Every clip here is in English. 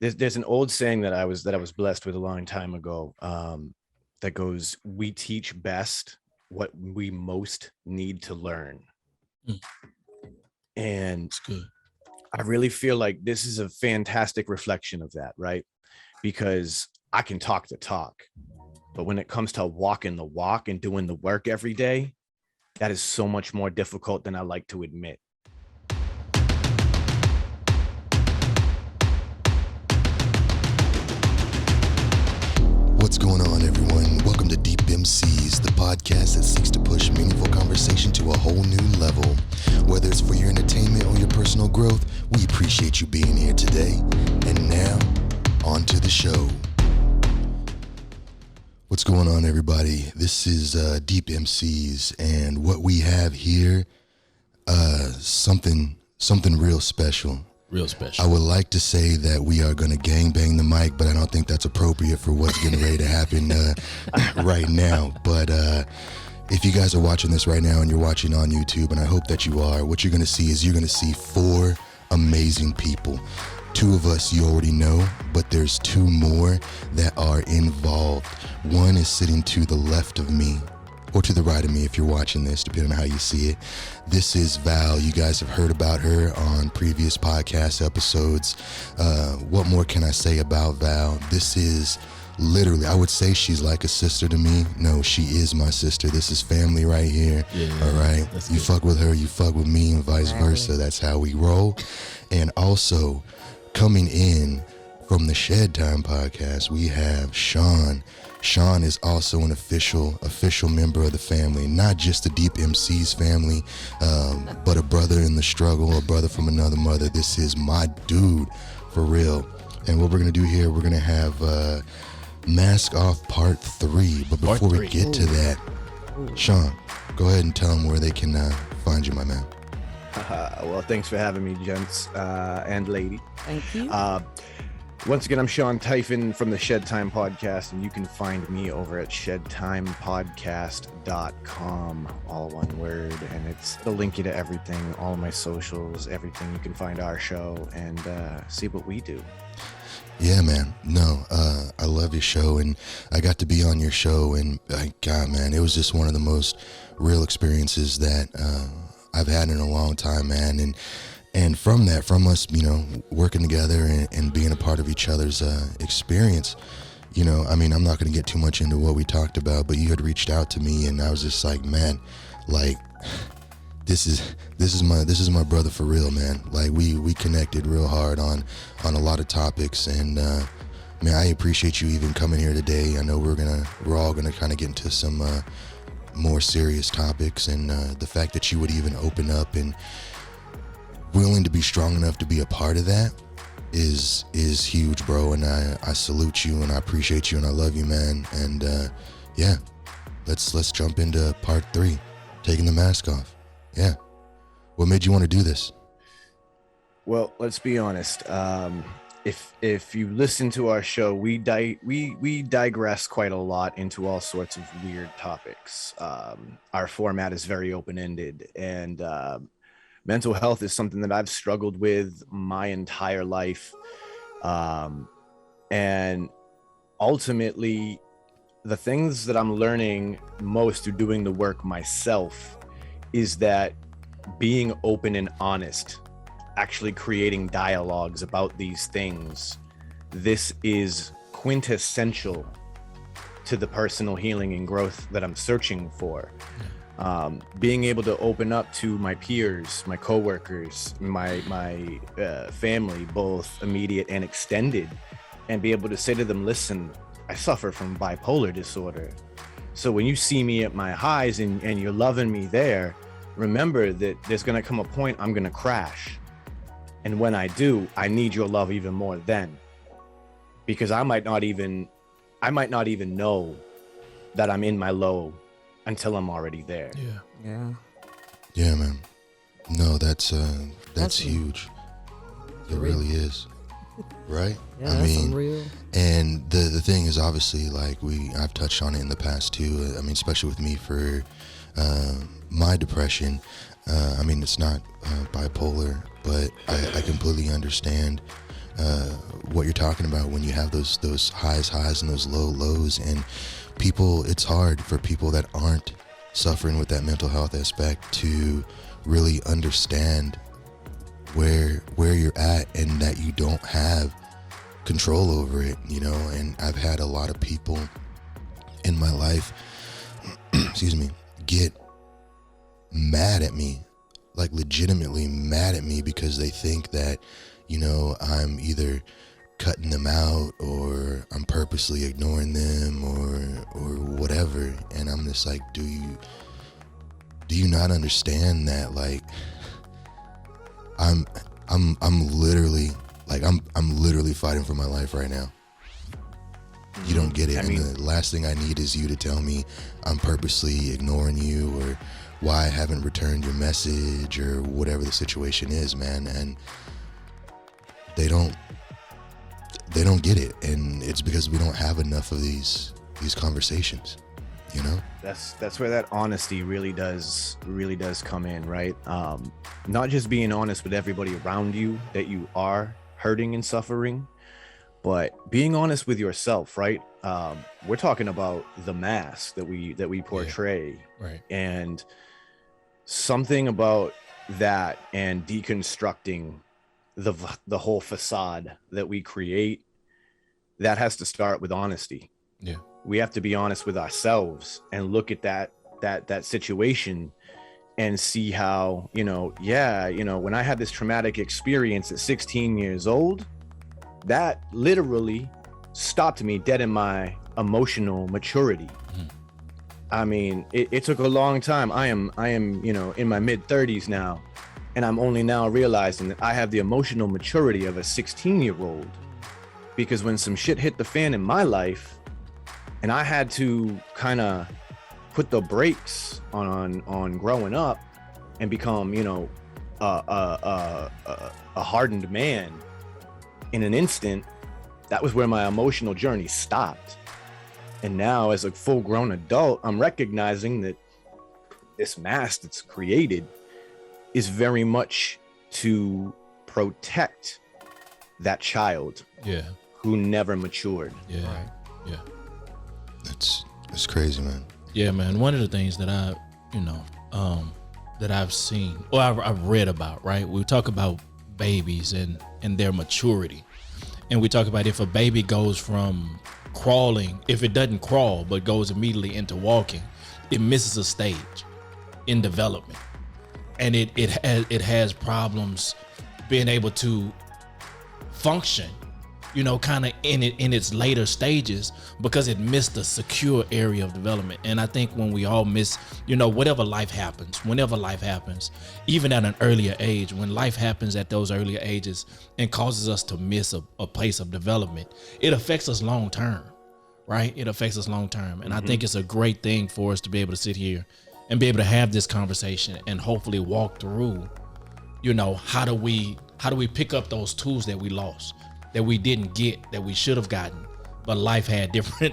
there's an old saying that I was blessed with a long time ago, that goes, we teach best what we most need to learn. Mm. And It's good. I really feel like this is a fantastic reflection of that, right? Because I can talk the talk, but when it comes to walking the walk and doing the work every day, that is so much more difficult than I like to admit. What's going on, everyone? Welcome to Deep MCs, the podcast that seeks to push meaningful conversation to a whole new level. Whether it's for your entertainment or your personal growth, we appreciate you being here today. And now, on to the show. What's going on, everybody? This is Deep MCs, and what we have here, something real special. Real special. I would like to say that we are going to gangbang the mic, but I don't think that's appropriate for what's getting ready to happen right now. But if you guys are watching this right now and you're watching on YouTube, and I hope that you are, what you're going to see is you're going to see four amazing people. Two of us you already know, but there's two more that are involved. One is sitting to the left of me, or to the right of me if you're watching this, depending on how you see it. This is Val. You guys have heard about her on previous podcast episodes. What more can I say about Val? This is literally, I would say she's like a sister to me. No, she is my sister. This is family right here. Yeah, all right? You good. Fuck with her, you fuck with me, and vice versa. That's how we roll. And also, coming in from the Shed Time podcast, we have Shawn. Shawn is also an official member of the family, not just the Deep MCs family, but a brother in the struggle, a brother from another mother. This is my dude, for real. And what we're going to do here, we're going to have Mask Off Part 3. But before we get to that, Shawn, go ahead and tell them where they can find you, my man. Well, thanks for having me, gents and lady. Thank you. Once again, I'm Shawn Typhon from the Shed Time Podcast, and you can find me over at shedtimepodcast.com, all one word, and it'll link you to everything, all my socials, everything. You can find our show and see what we do. Yeah, man. No, I love your show, and I got to be on your show, and God, man, it was just one of the most real experiences that I've had in a long time, man. And from us, working together and being a part of each other's experience, I mean, I'm not going to get too much into what we talked about, but you had reached out to me, and I was just like, man, like, this is my brother for real, man. Like, we connected real hard on a lot of topics, and man, I appreciate you even coming here today. I know we're all gonna kind of get into some more serious topics, and the fact that you would even open up and willing to be strong enough to be a part of that is huge, bro. And I salute you, and I appreciate you, and I love you, man. And yeah, let's jump into part 3, taking the mask off. Yeah, what made you want to do this? Well, let's be honest. If you listen to our show, we digress quite a lot into all sorts of weird topics. Our format is very open-ended, and mental health is something that I've struggled with my entire life. And ultimately, the things that I'm learning most through doing the work myself is that being open and honest, actually creating dialogues about these things, this is quintessential to the personal healing and growth that I'm searching for. Being able to open up to my peers, my coworkers, my family, both immediate and extended, and be able to say to them, listen, I suffer from bipolar disorder. So when you see me at my highs and you're loving me there, remember that there's going to come a point I'm going to crash. And when I do, I need your love even more then, because I might not even know that I'm in my low until I'm already there. Yeah, man. No, that's huge. It really is. Right? Yeah, I mean, real. And the thing is, obviously, like I've touched on it in the past too. I mean, especially with me for my depression. I mean, it's not bipolar, but I completely understand what you're talking about when you have those highs and those lows, and people, it's hard for people that aren't suffering with that mental health aspect to really understand where you're at and that you don't have control over it, you know. And I've had a lot of people in my life excuse me, get mad at me, like legitimately mad at me, because they think that, you know, I'm either cutting them out or I'm purposely ignoring them or whatever. And I'm just like, do you not understand that, like, I'm literally, like, I'm literally fighting for my life right now. You don't get it. I mean, the last thing I need is you to tell me I'm purposely ignoring you or why I haven't returned your message or whatever the situation is, man. And they don't get it. And it's because we don't have enough of these conversations, you know? That's where that honesty really does come in, right? Not just being honest with everybody around you that you are hurting and suffering, but being honest with yourself, right? We're talking about the mask that we portray, yeah, right? And something about that and deconstructing the whole facade that we create, that has to start with honesty. Yeah, we have to be honest with ourselves and look at that situation and see how, you know, when I had this traumatic experience at 16 years old, that literally stopped me dead in my emotional maturity. Mm-hmm. I mean, it took a long time. I am, you know, in my mid 30s now, and I'm only now realizing that I have the emotional maturity of a 16-year-old, because when some shit hit the fan in my life and I had to kind of put the brakes on growing up and become, you know, a hardened man in an instant, that was where my emotional journey stopped. And now, as a full-grown adult, I'm recognizing that this mask that's created is very much to protect that child, yeah, who never matured. Yeah, right? Yeah. It's crazy, man. Yeah, man. One of the things that that I've seen, or I've read about, right? We talk about babies and their maturity. And we talk about if a baby goes from crawling, if it doesn't crawl, but goes immediately into walking, it misses a stage in development. And it has problems being able to function, you know, kind of in its later stages, because it missed a secure area of development. And I think when we all miss, you know, whenever life happens, even at an earlier age, when life happens at those earlier ages and causes us to miss a place of development, it affects us long term, right? It affects us long term. And I think it's a great thing for us to be able to sit here and be able to have this conversation and hopefully walk through, you know, how do we pick up those tools that we lost, that we didn't get, that we should have gotten, but life had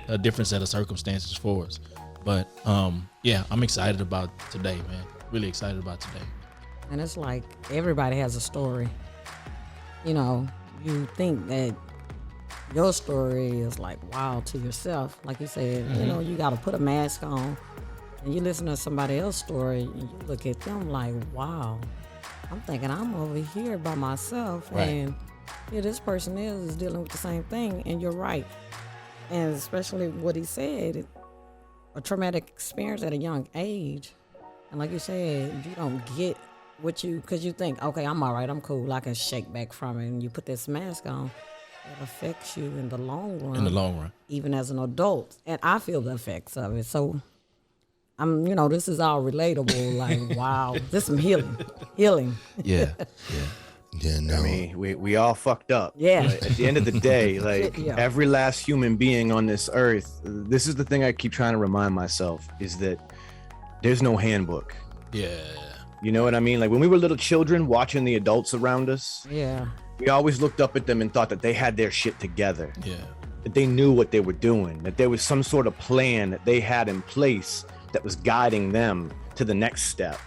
a different set of circumstances for us. But yeah, I'm excited about today, man. Really excited about today. And it's like everybody has a story. You know, you think that your story is like wow to yourself, like you said. You know, you got to put a mask on, and you listen to somebody else's story, and you look at them like, wow, I'm thinking I'm over here by myself, right. And yeah, this person is dealing with the same thing, and you're right. And especially what he said, a traumatic experience at a young age. And like you said, you don't get because you think, okay, I'm all right, I'm cool, I can shake back from it. And you put this mask on, it affects you in the long run. In the long run. Even as an adult. And I feel the effects of it. So you know, this is all relatable. Like, wow, this is some healing. Yeah. Yeah, no. I mean, we all fucked up. Yeah. But at the end of the day, like Yeah. every last human being on this earth, this is the thing I keep trying to remind myself, is that there's no handbook. Yeah. You know what I mean? Like when we were little children watching the adults around us, Yeah. we always looked up at them and thought that they had their shit together, Yeah. that they knew what they were doing, that there was some sort of plan that they had in place that was guiding them to the next step.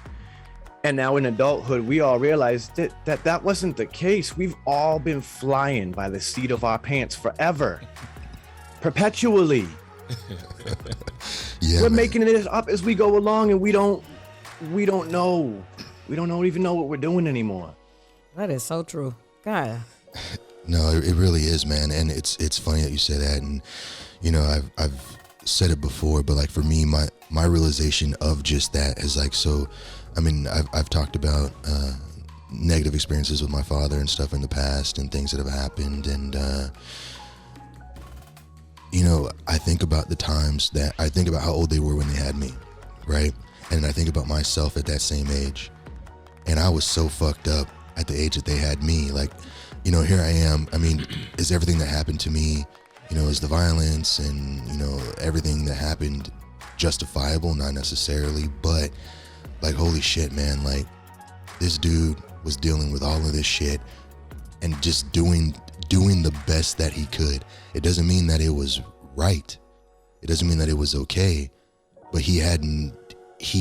And now in adulthood, we all realize that wasn't the case. We've all been flying by the seat of our pants forever, perpetually. Yeah, We're man. making it up as we go along, and we don't know. We don't even know what we're doing anymore. That is so true. God. No, it really is, man. And it's funny that you say that. And, you know, I've said it before, but like for me, my realization of just that is like, so, I mean, I've talked about negative experiences with my father and stuff in the past and things that have happened. And, you know, I think about the times that I think about how old they were when they had me, right? And I think about myself at that same age. And I was so fucked up at the age that they had me. Like, you know, here I am. I mean, is everything that happened to me, you know, is the violence and, you know, everything that happened justifiable? Not necessarily, but like, holy shit, man. Like, this dude was dealing with all of this shit and just doing the best that he could. It doesn't mean that it was right. It doesn't mean that it was okay, but he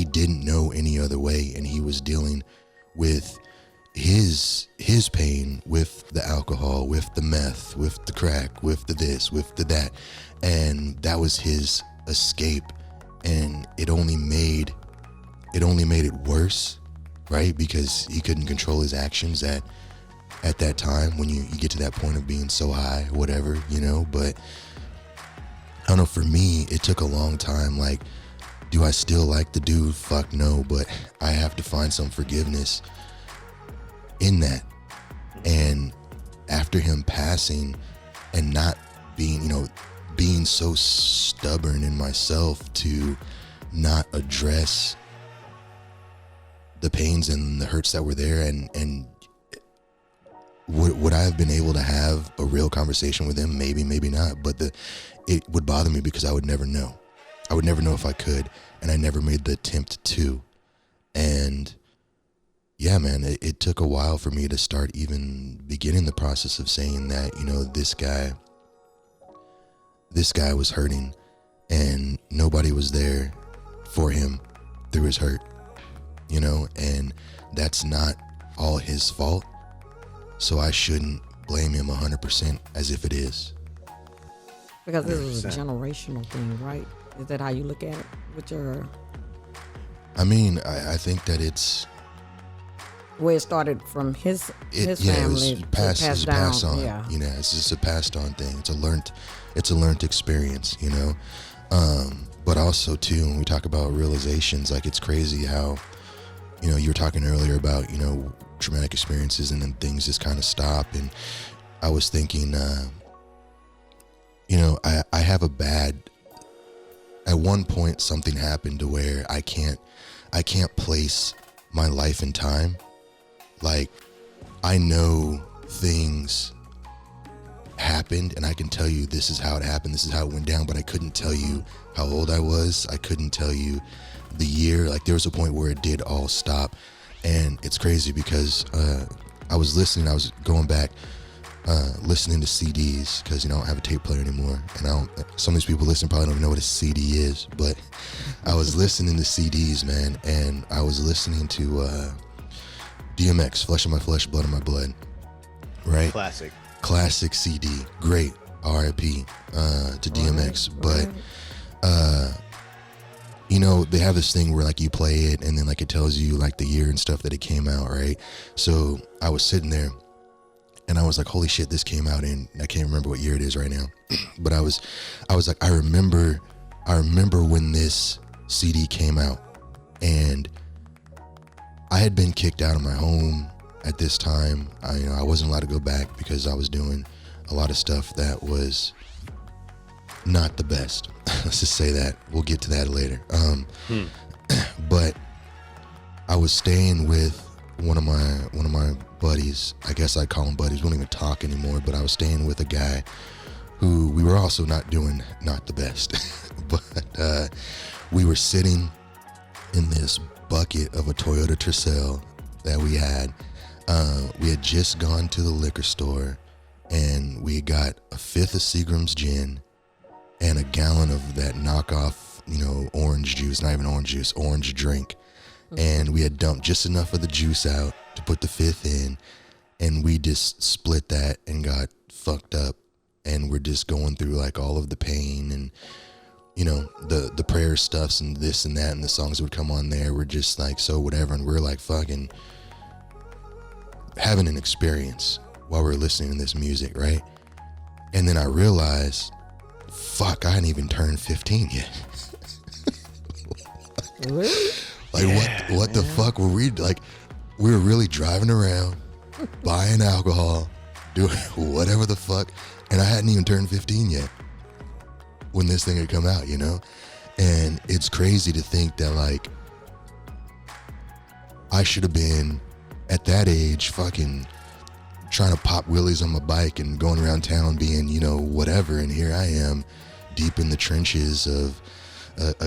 didn't know any other way, and he was dealing with his pain with the alcohol, with the meth, with the crack, with the this, with the that, and that was his escape. And it only made it worse, right? Because he couldn't control his actions at that time when you get to that point of being so high, whatever, you know. But I don't know, for me, it took a long time. Like, do I still like the dude? Fuck no, but I have to find some forgiveness in that. And after him passing and not being, you know, being so stubborn in myself to not address the pains and the hurts that were there, and would I have been able to have a real conversation with him? Maybe, maybe not. But it would bother me because I would never know. I would never know if I could, and I never made the attempt to. And yeah, man, it took a while for me to start even beginning the process of saying that, you know, this guy was hurting and nobody was there for him through his hurt, you know, and that's not all his fault. So I shouldn't blame him 100% as if it is. Because this is a generational thing, right? Is that how you look at it with your... I mean, I think that it's... Where it started from his yeah, family, it was passed down. on. Yeah. You know, it's just a passed on thing. It's a learned experience, you know. But also too, when we talk about realizations, like, it's crazy how, you know, you were talking earlier about, you know, traumatic experiences and then things just kind of stop. And I was thinking, you know, I have at one point something happened to where I can't place my life in time. Like, I know things happened and I can tell you this is how it happened, this is how it went down, but I couldn't tell you how old I was. I couldn't tell you the year. Like, there was a point where it did all stop. And it's crazy because I was going back listening to CDs, because, you know, I don't have a tape player anymore, and some of these people listening probably don't even know what a CD is, but I was listening to CDs, man, and I was listening to DMX, Flesh of My Flesh, Blood of My Blood, right? Classic CD, great, R.I.P. To DMX, but you know, they have this thing where, like, you play it and then, like, it tells you, like, the year and stuff that it came out, right? So I was sitting there and I was like, holy shit, this came out in, I can't remember what year it is right now, but I was like, I remember when this CD came out, and I had been kicked out of my home at this time. I wasn't allowed to go back because I was doing a lot of stuff that was not the best. Let's just say that. We'll get to that later. But I was staying with one of my buddies. I guess I'd call him buddies. We don't even talk anymore, but I was staying with a guy who we were also not the best. But we were sitting in this bucket of a Toyota Tercel that we had. We had just gone to the liquor store and we got a fifth of Seagram's gin and a gallon of that knockoff, you know, orange juice, not even orange juice, orange drink. and we had dumped just enough of the juice out to put the fifth in, and we just split that and got fucked up, and we're just going through like all of the pain and, you know, the prayer stuffs and this and that, and the songs would come on there. We're just like, so whatever, and we're like fucking having an experience while we're listening to this music, right? And then I realized, fuck, I hadn't even turned 15 yet. Really? Like, what the fuck were we, like, we were really driving around, buying alcohol, doing whatever the fuck, and I hadn't even turned 15 yet when this thing had come out, you know? And it's crazy to think that, like, I should have been, at that age, fucking trying to pop wheelies on my bike and going around town being, you know, whatever, and here I am, deep in the trenches of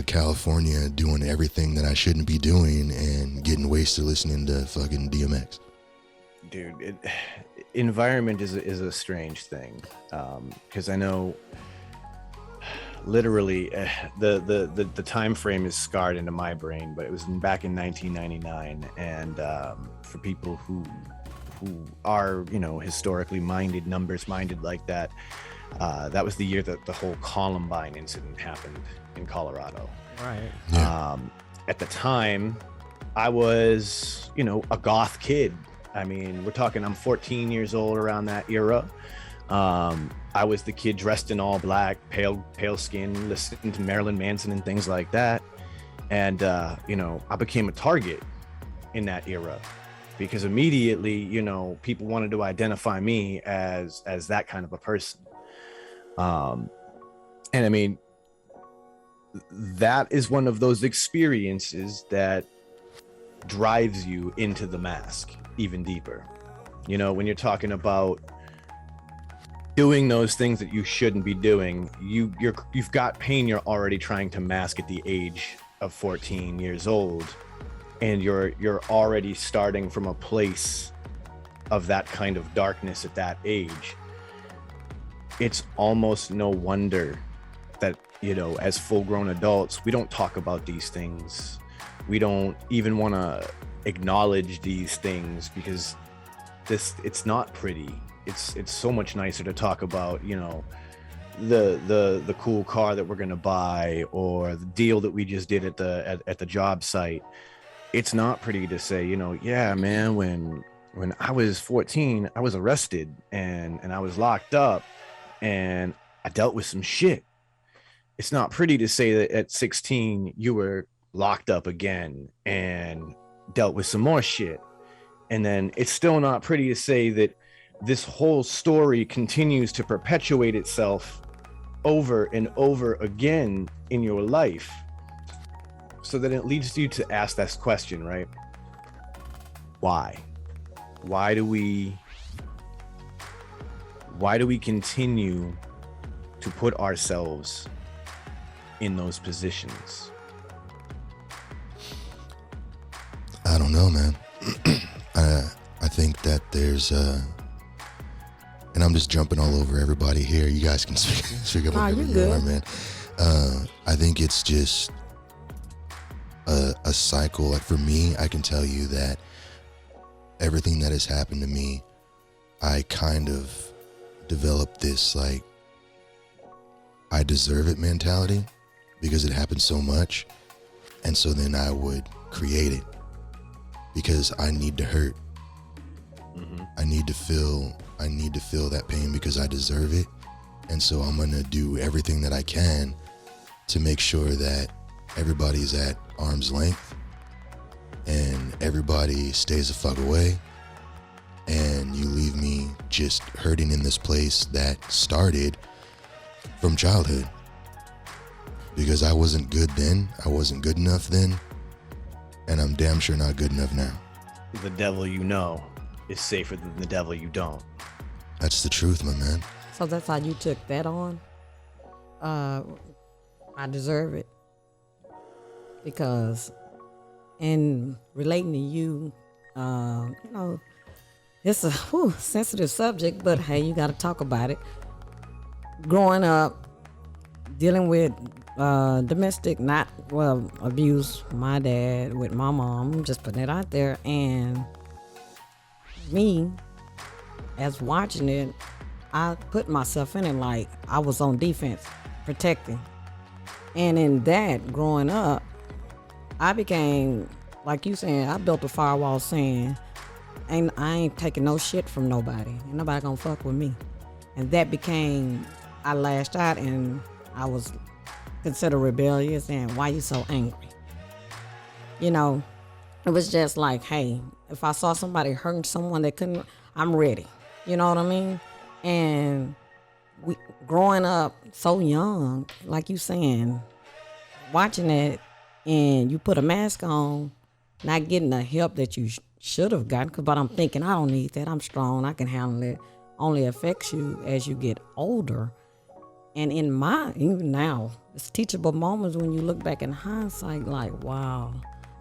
California, doing everything that I shouldn't be doing and getting wasted listening to fucking DMX. Dude, environment is a strange thing, because I know literally the time frame is scarred into my brain, but it was back in 1999, and for people who are, you know, historically minded, numbers minded like that, that was the year that the whole Columbine Incident happened in Colorado. Right. Yeah. At the time, I was, you know, a goth kid. I mean, we're talking, I'm 14 years old around that era. I was the kid dressed in all black, pale skin, listening to Marilyn Manson and things like that. And, you know, I became a target in that era because immediately, you know, people wanted to identify me as that kind of a person. And I mean, that is one of those experiences that drives you into the mask even deeper. You know, when you're talking about doing those things that you shouldn't be doing, you've got pain you're already trying to mask at the age of 14 years old, and you're already starting from a place of that kind of darkness at that age. It's almost no wonder that, you know, as full-grown adults, we don't talk about these things. We don't even want to acknowledge these things because it's not pretty. It's so much nicer to talk about, you know, the cool car that we're gonna buy or the deal that we just did at the job site. It's not pretty to say, you know, yeah, man, when I was 14, I was arrested and I was locked up and I dealt with some shit. It's not pretty to say that at 16 you were locked up again and dealt with some more shit. And then it's still not pretty to say that this whole story continues to perpetuate itself over and over again in your life. So then it leads you to ask this question, right? Why? Why do we continue to put ourselves in those positions? I don't know, man. I think that there's and I'm just jumping all over everybody here. You guys can speak up whatever you are, man. I think it's just a cycle. Like for me, I can tell you that everything that has happened to me, I kind of developed this like I deserve it mentality because it happened so much, and so then I would create it because I need to hurt. Mm-hmm. I need to feel that pain because I deserve it. And so I'm going to do everything that I can to make sure that everybody's at arm's length and everybody stays the fuck away. And you leave me just hurting in this place that started from childhood because I wasn't good then. I wasn't good enough then. And I'm damn sure not good enough now. The devil you know is safer than the devil you don't. That's the truth, my man. So that's how you took that on? I deserve it. Because in relating to you, you know, it's a sensitive subject, but hey, you got to talk about it. Growing up, dealing with domestic, not well, abuse. My dad with my mom. I'm just putting it out there, and me as watching it, I put myself in it like I was on defense, protecting. And in that, growing up, I became, like you saying, I built a firewall saying, I ain't taking no shit from nobody. Ain't nobody gonna fuck with me. And that became, I lashed out and I was considered rebellious and why you so angry? You know, it was just like, hey, if I saw somebody hurting someone that couldn't, I'm ready. You know what I mean? And we growing up so young, like you saying, watching it, and you put a mask on, not getting the help that you should have gotten. But I'm thinking, I don't need that. I'm strong. I can handle it. Only affects you as you get older. And even now, it's teachable moments when you look back in hindsight, like, wow,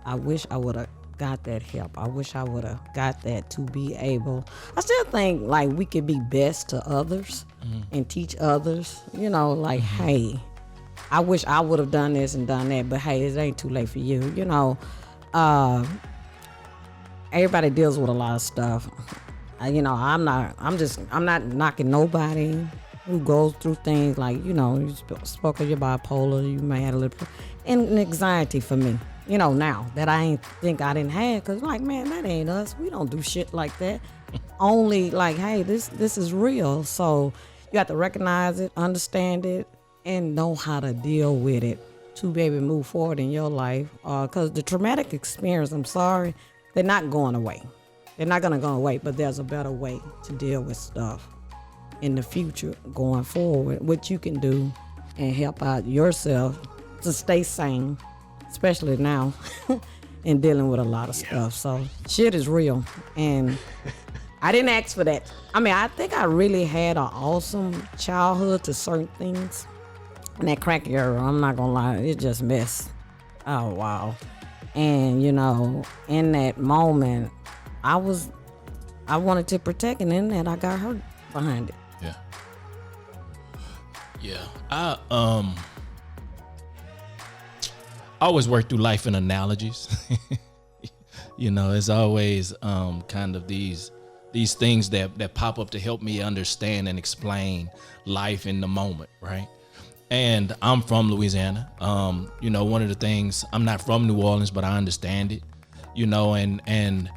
I wish I would have got that help. I wish I would have got that to be able. I still think like we could be best to others and teach others, you know, like, hey, I wish I would have done this and done that, but hey, it ain't too late for you. You know, everybody deals with a lot of stuff. You know, I'm not knocking nobody who goes through things like, you know, you spoke of your bipolar, you may have a little, and anxiety for me, you know, now that I ain't think I didn't have, cause like, man, that ain't us. We don't do shit like that. Only like, hey, this is real. So you have to recognize it, understand it, and know how to deal with it to be able to move forward in your life. Cause the traumatic experience, I'm sorry, they're not going away. They're not gonna go away, but there's a better way to deal with stuff in the future going forward, what you can do and help out yourself to stay sane, especially now in dealing with a lot of stuff. So shit is real, and I didn't ask for that. I mean, I think I really had an awesome childhood to certain things. And that crack era, I'm not gonna lie, it just messed. Oh, wow. And, you know, in that moment, I wanted to protect, and in that I got hurt behind it. Yeah. I always work through life in analogies. You know, it's always kind of these things that pop up to help me understand and explain life in the moment, right? And I'm from Louisiana. You know, one of the things, I'm not from New Orleans, but I understand it, you know, and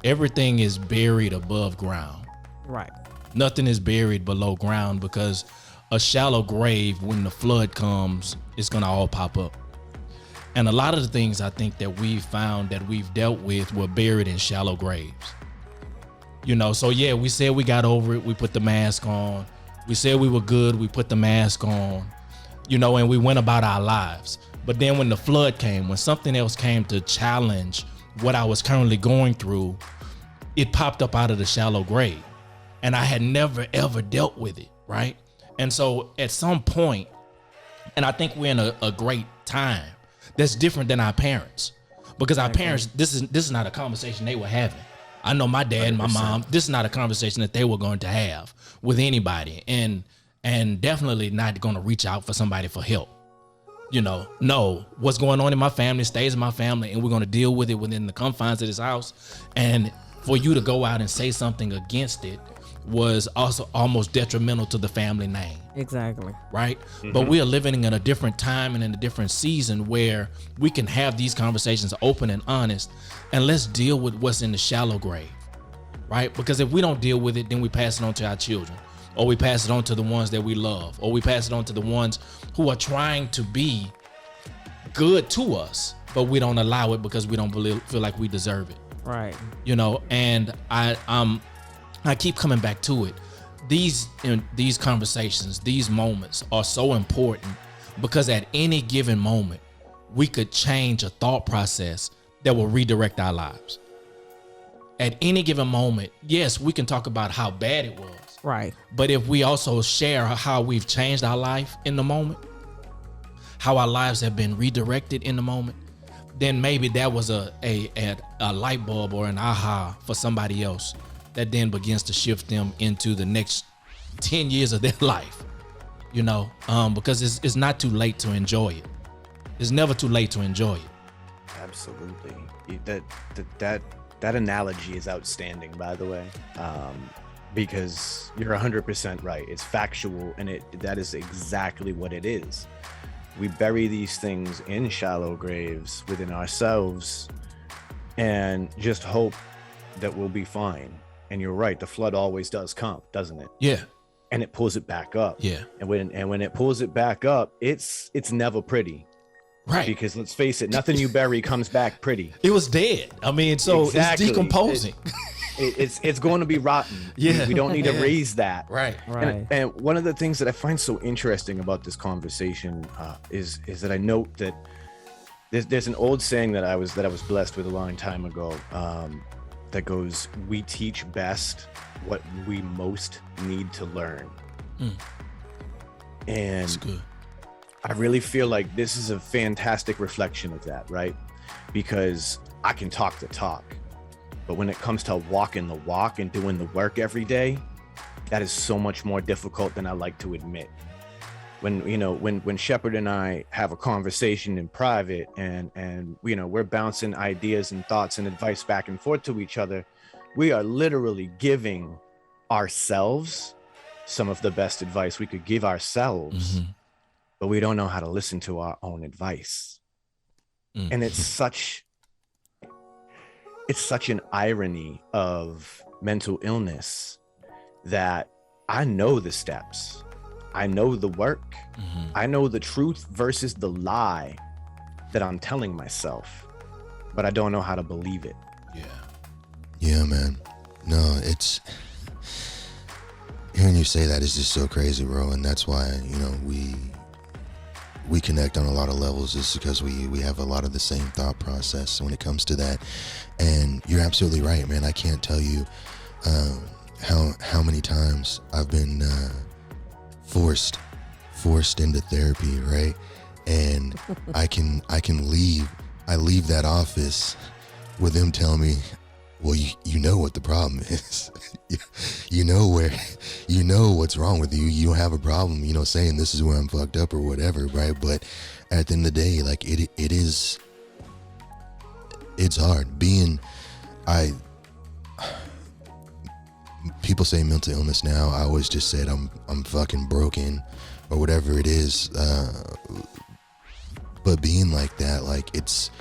everything is buried above ground. Right. Nothing is buried below ground, because a shallow grave, when the flood comes, it's gonna all pop up. And a lot of the things I think that we've found that we've dealt with were buried in shallow graves. You know, so yeah, we said we got over it. We put the mask on. We said we were good. We put the mask on, you know, and we went about our lives. But then when the flood came, when something else came to challenge what I was currently going through, it popped up out of the shallow grave. And I had never, ever dealt with it, right? And so at some point, and I think we're in a great time that's different than our parents, because our parents, this is not a conversation they were having. I know my dad and my mom, this is not a conversation that they were going to have with anybody, and definitely not going to reach out for somebody for help. You know, no, what's going on in my family stays in my family, and we're going to deal with it within the confines of this house. And for you to go out and say something against it was also almost detrimental to the family name. Exactly. Right? Mm-hmm. But we are living in a different time and in a different season where we can have these conversations open and honest, and let's deal with what's in the shallow grave, right? Because if we don't deal with it, then we pass it on to our children, or we pass it on to the ones that we love, or we pass it on to the ones who are trying to be good to us, but we don't allow it because we don't feel like we deserve it. Right. You know, and I keep coming back to it. These conversations, these moments are so important, because at any given moment, we could change a thought process that will redirect our lives. At any given moment, yes, we can talk about how bad it was. Right. But if we also share how we've changed our life in the moment, how our lives have been redirected in the moment, then maybe that was a light bulb or an aha for somebody else that then begins to shift them into the next 10 years of their life. you know, because it's not too late to enjoy it. It's never too late to enjoy it. Absolutely. That analogy is outstanding, by the way, because you're 100% right. It's factual, and that is exactly what it is. We bury these things in shallow graves within ourselves and just hope that we'll be fine. And you're right, the flood always does come, doesn't it? Yeah. And it pulls it back up. Yeah. And when it pulls it back up, it's never pretty. Right. Because let's face it, nothing you bury comes back pretty. It was dead. I mean, so Exactly. It's decomposing. It's going to be rotten. Yeah. We don't need to raise that. Right. And one of the things that I find so interesting about this conversation is that I note that there's an old saying that I was blessed with a long time ago that goes, "We teach best what we most need to learn." And That's good. I really feel like this is a fantastic reflection of that, right? Because I can talk the talk, but when it comes to walking the walk and doing the work every day, that is so much more difficult than I like to admit. When Shepard and I have a conversation in private and we're bouncing ideas and thoughts and advice back and forth to each other, we are literally giving ourselves some of the best advice we could give ourselves, but we don't know how to listen to our own advice. And it's such an irony of mental illness that I know the steps, I know the work, I know the truth versus the lie that I'm telling myself, but I don't know how to believe it. Yeah, man. No, it's hearing you say that is just so crazy, bro. And that's why, we connect on a lot of levels, is because we have a lot of the same thought process when it comes to that. And you're absolutely right, man. I can't tell you how many times I've been forced into therapy, right? And I leave that office with them telling me, well, you know what the problem is. you know what's wrong with you. You don't have a problem, saying this is where I'm fucked up or whatever, right? But at the end of the day, like it's hard people say mental illness now. I always just said I'm fucking broken or whatever it is. But being like that, like, it's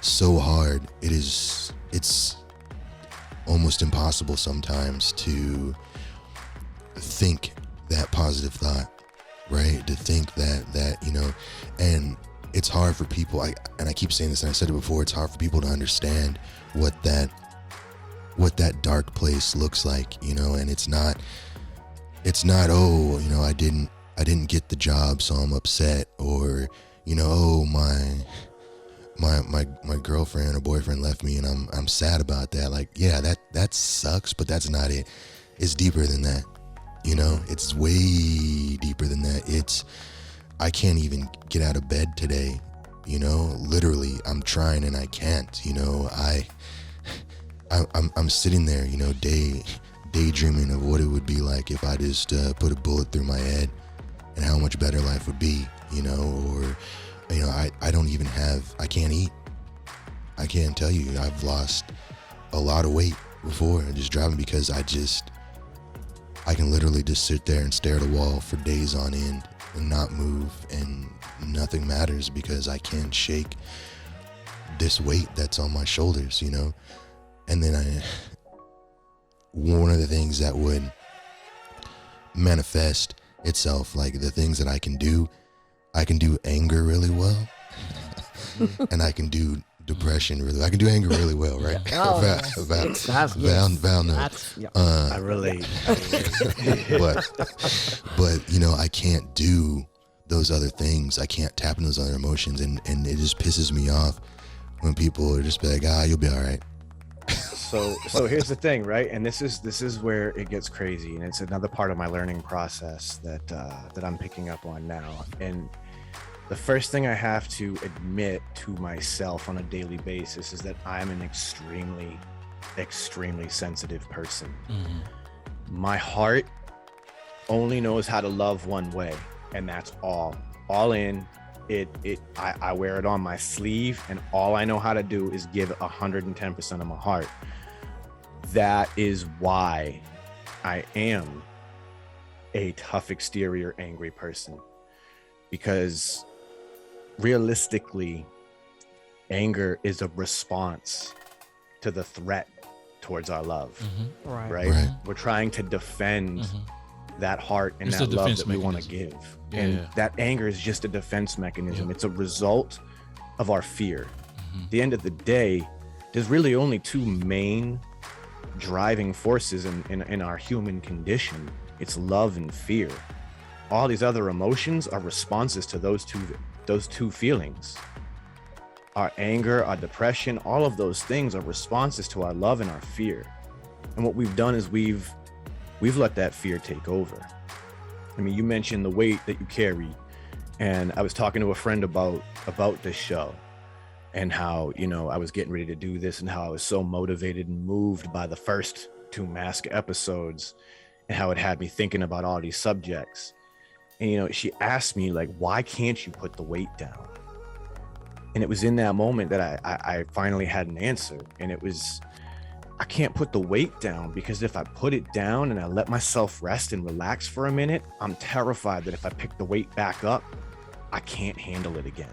so hard. It's almost impossible sometimes to think that positive thought, right? To think that and it's hard for people. I keep saying this, and I said it before. It's hard for people to understand what that dark place looks like, and it's not, oh, I didn't get the job, so I'm upset, or, oh, my girlfriend or boyfriend left me and I'm sad about that. Like, yeah, that sucks, but that's not it. It's deeper than that. It's way deeper than that. I can't even get out of bed today. Literally, I'm trying and I can't. I'm sitting there, daydreaming of what it would be like if I just put a bullet through my head, and how much better life would be, or I can't eat. I can't tell you, I've lost a lot of weight before just driving, because I can literally just sit there and stare at a wall for days on end and not move, and nothing matters because I can't shake this weight that's on my shoulders, And then one of the things that would manifest itself, like the things that I can do anger really well, and I can do depression really. I can do anger really well, right? Val knows. I relate. but I can't do those other things. I can't tap into those other emotions, and it just pisses me off when people are just be like, you'll be all right. So here's the thing, right? And this is where it gets crazy, and it's another part of my learning process that I'm picking up on now. And the first thing I have to admit to myself on a daily basis is that I'm an extremely, extremely sensitive person. My heart only knows how to love one way, and that's all in. I wear it on my sleeve, and all I know how to do is give 110% of my heart. That is why I am a tough exterior angry person, because realistically, anger is a response to the threat towards our love. Right? We're trying to defend that heart and It's that a love defense that we want to mechanism. give. Yeah. And that anger is just a defense mechanism. It's a result of our fear. At the end of the day, there's really only two main driving forces in our human condition. It's love and fear. All these other emotions are responses to those two feelings. Our anger, our depression, all of those things are responses to our love and our fear. And what we've done is we've let that fear take over. I mean, you mentioned the weight that you carry, and I was talking to a friend about this show, and how, you know, I was getting ready to do this, and how I was so motivated and moved by the first 2 Mask episodes, and how it had me thinking about all these subjects. And, you know, she asked me, like, why can't you put the weight down? And it was in that moment that I finally had an answer. And it was, I can't put the weight down because if I put it down and I let myself rest and relax for a minute, I'm terrified that if I pick the weight back up, I can't handle it again.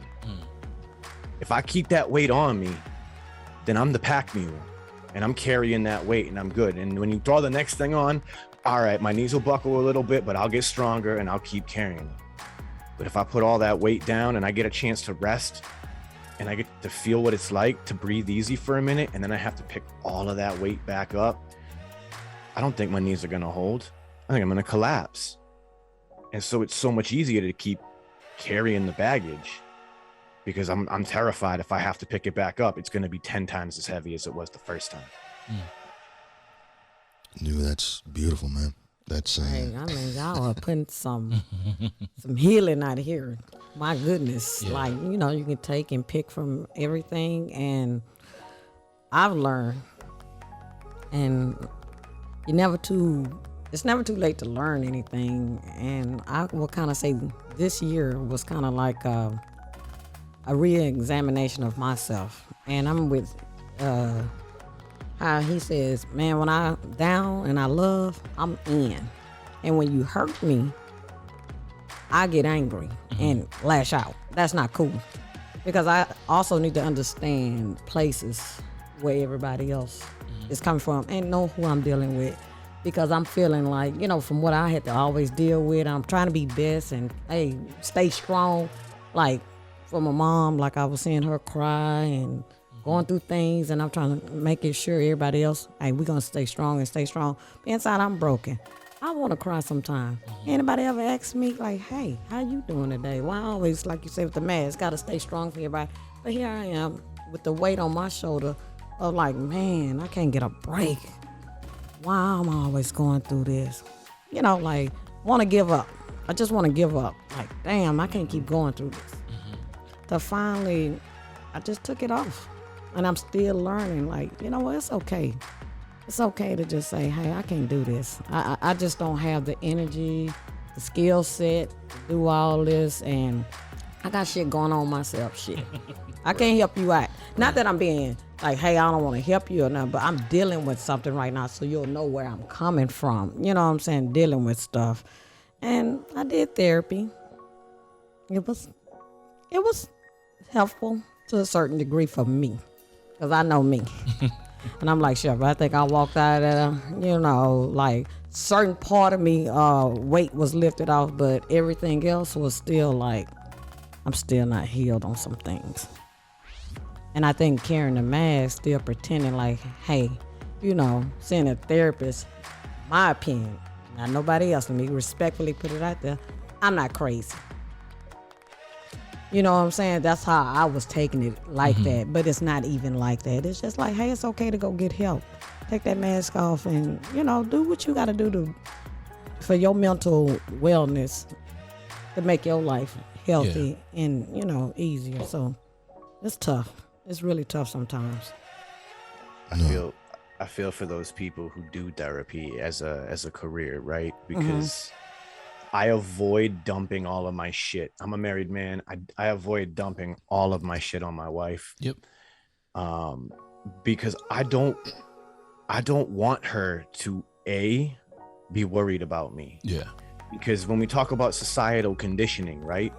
If I keep that weight on me, then I'm the pack mule and I'm carrying that weight and I'm good. And when you throw the next thing on, all right, my knees will buckle a little bit, but I'll get stronger and I'll keep carrying it. But if I put all that weight down and I get a chance to rest and I get to feel what it's like to breathe easy for a minute, and then I have to pick all of that weight back up, I don't think my knees are going to hold. I think I'm going to collapse. And so it's so much easier to keep carrying the baggage, because I'm terrified if I have to pick it back up, it's going to be 10 times as heavy as it was the first time. Dude, that's beautiful, man. That's Hey, I mean, y'all are putting some healing out here. My goodness. Yeah. Like, you know, you can take and pick from everything, and I've learned, and it's never too late to learn anything. And I will kind of say this year was kind of like a re-examination of myself. And I'm with how he says, man, when I'm down and I love, I'm in. And when you hurt me, I get angry and lash out. That's not cool. Because I also need to understand places where everybody else is coming from and know who I'm dealing with. Because I'm feeling like, you know, from what I had to always deal with, I'm trying to be best and, hey, stay strong. Like, for my mom, like I was seeing her cry and going through things, and I'm trying to make it sure everybody else, hey, we're going to stay strong and stay strong. But inside, I'm broken. I want to cry sometimes. Anybody ever ask me, like, hey, how you doing today? Well, I always, like you said, with the mask, got to stay strong for everybody. But here I am with the weight on my shoulder of like, man, I can't get a break. Why am I always going through this? You know, like, want to give up. I just want to give up. Like, damn, I can't keep going through this. So finally, I just took it off. And I'm still learning, like, you know what, it's okay. It's okay to just say, hey, I can't do this. I just don't have the energy, the skill set to do all this. And I got shit going on myself, shit. I can't help you out. Not that I'm being like, hey, I don't want to help you or nothing, but I'm dealing with something right now, so you'll know where I'm coming from. You know what I'm saying? Dealing with stuff. And I did therapy. It was helpful to a certain degree for me, because I know me. And I'm like, Chef, I think I walked out of there, you know, like certain part of me, weight was lifted off, but everything else was still like, I'm still not healed on some things. And I think carrying the mask, still pretending like, hey, you know, seeing a therapist, my opinion, not nobody else, let me respectfully put it out there, I'm not crazy. You know what I'm saying? That's how I was taking it, like that. But it's not even like that. It's just like, hey, it's okay to go get help. Take that mask off and, you know, do what you got to do for your mental wellness, to make your life healthy and, you know, easier. So it's tough. It's really tough sometimes. I feel for those people who do therapy as a career, right? Because I avoid dumping all of my shit. I'm a married man. I avoid dumping all of my shit on my wife. Yep. Because I don't want her to be worried about me. Yeah. Because when we talk about societal conditioning, right?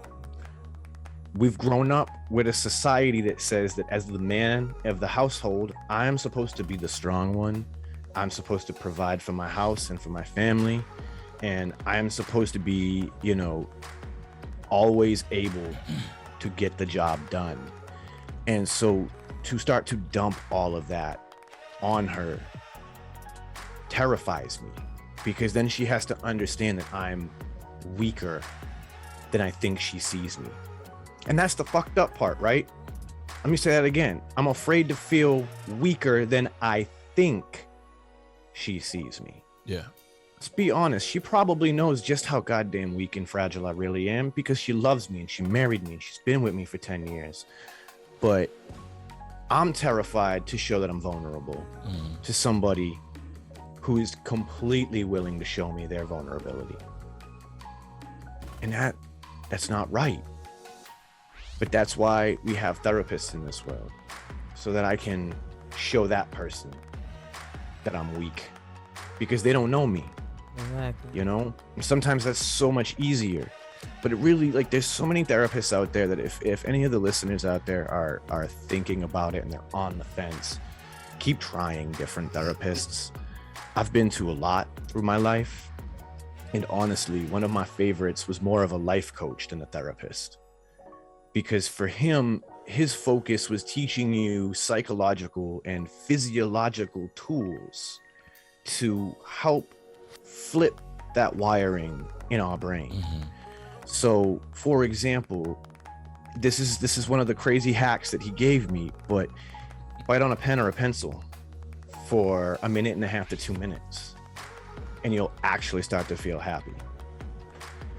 We've grown up with a society that says that as the man of the household, I'm supposed to be the strong one. I'm supposed to provide for my house and for my family. And I'm supposed to be, you know, always able to get the job done. And so to start to dump all of that on her terrifies me, because then she has to understand that I'm weaker than I think she sees me. And that's the fucked up part, right? Let me say that again. I'm afraid to feel weaker than I think she sees me. Yeah. Let's be honest. She probably knows just how goddamn weak and fragile I really am, because she loves me and she married me and she's been with me for 10 years. But I'm terrified to show that I'm vulnerable to somebody who is completely willing to show me their vulnerability. And that's not right. But that's why we have therapists in this world, so that I can show that person that I'm weak, because they don't know me. Exactly. You know, and sometimes that's so much easier. But it really, like, there's so many therapists out there that if any of the listeners out there are thinking about it and they're on the fence, keep trying different therapists. I've been to a lot through my life, and honestly, one of my favorites was more of a life coach than a therapist, because for him, his focus was teaching you psychological and physiological tools to help flip that wiring in our brain. So, for example, this is one of the crazy hacks that he gave me, but bite on a pen or a pencil for 1.5 minutes to 2 minutes, and you'll actually start to feel happy.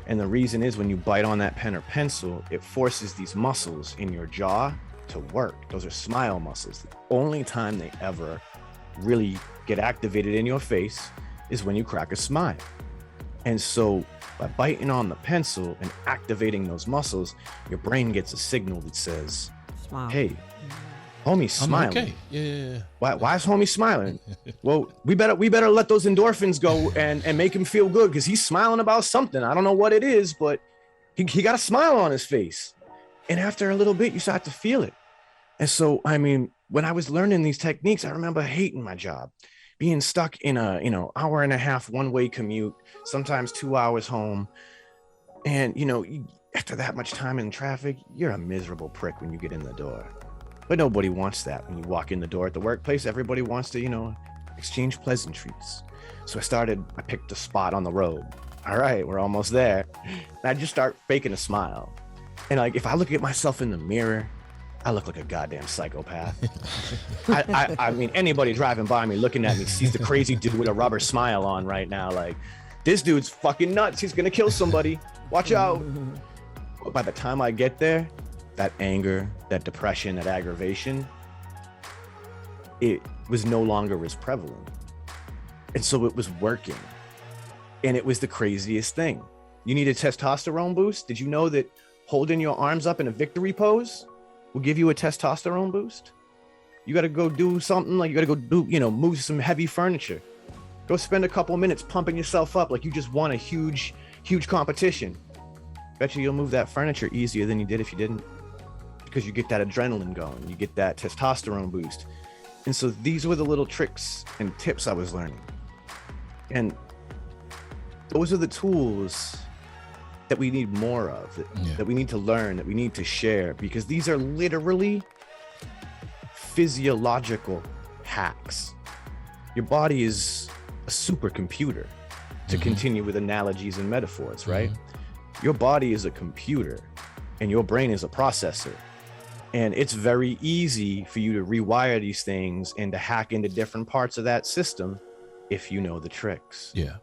And the reason is, when you bite on that pen or pencil, it forces these muscles in your jaw to work. Those are smile muscles. The only time they ever really get activated in your face is when you crack a smile. And so by biting on the pencil and activating those muscles, your brain gets a signal that says, Smile. hey, homie's smiling. Okay. Yeah. Why is homie smiling? Well, we better let those endorphins go and make him feel good, because he's smiling about something. I don't know what it is, but he got a smile on his face. And after a little bit, you start to feel it. And so, I mean, when I was learning these techniques, I remember hating my job, being stuck in a, 1.5 hour one-way commute, sometimes 2 hours home. And, after that much time in traffic, you're a miserable prick when you get in the door. But nobody wants that. When you walk in the door at the workplace, everybody wants to, exchange pleasantries. So I picked a spot on the road. All right, we're almost there. And I just start faking a smile. And like, if I look at myself in the mirror, I look like a goddamn psychopath. I mean, anybody driving by me looking at me sees the crazy dude with a rubber smile on right now. Like, this dude's fucking nuts. He's gonna kill somebody. Watch out. But by the time I get there, that anger, that depression, that aggravation, it was no longer as prevalent. And so it was working. And it was the craziest thing. You need a testosterone boost? Did you know that holding your arms up in a victory pose will give you a testosterone boost? You got to go do something, like you got to go do, move some heavy furniture. Go spend a couple minutes pumping yourself up like you just won a huge competition. Bet you'll move that furniture easier than you did if you didn't, because you get that adrenaline going, you get that testosterone boost. And so these were the little tricks and tips I was learning. And those are the tools that we need more of, that we need to learn, that we need to share, because these are literally physiological hacks. Your body is a supercomputer, to continue with analogies and metaphors, right? Your body is a computer and your brain is a processor. And it's very easy for you to rewire these things and to hack into different parts of that system if you know the tricks. Yeah.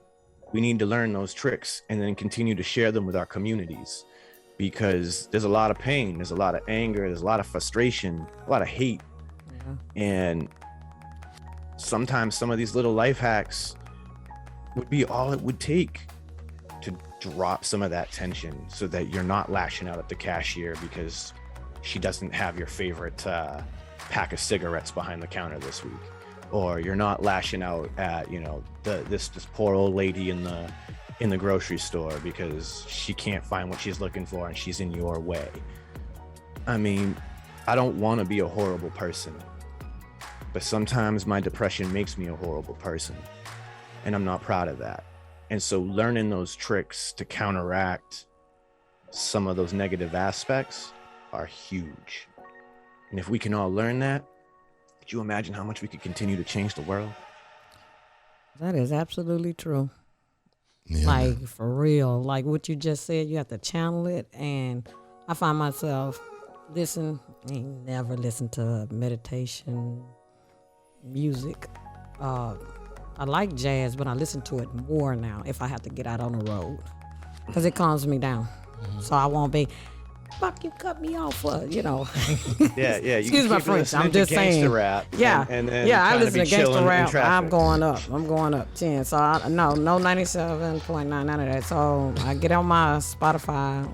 We need to learn those tricks and then continue to share them with our communities, because there's a lot of pain, there's a lot of anger, there's a lot of frustration, a lot of hate. And sometimes some of these little life hacks would be all it would take drop some of that tension so that you're not lashing out at the cashier because she doesn't have your favorite pack of cigarettes behind the counter this week, or you're not lashing out at, you know, this poor old lady in the grocery store because she can't find what she's looking for and she's in your way. I mean, I don't want to be a horrible person, but sometimes my depression makes me a horrible person, and I'm not proud of that. And so learning those tricks to counteract some of those negative aspects are huge. And if we can all learn that, could you imagine how much we could continue to change the world? That is absolutely true. Yeah, Like, man. for real. Like what you just said, you have to channel it. And I find myself ain't never listened to meditation music. I like jazz, but I listen to it more now if I have to get out on the road, because it calms me down. So I won't be, fuck, you cut me off for, you know. Yeah. You Excuse can my keep French. listening I'm to just gangsta saying. rap Yeah, and then yeah. I trying to listen be to gangster chilling in rap. traffic. I'm going up 10. So no 97.9, none of that. So I get on my Spotify.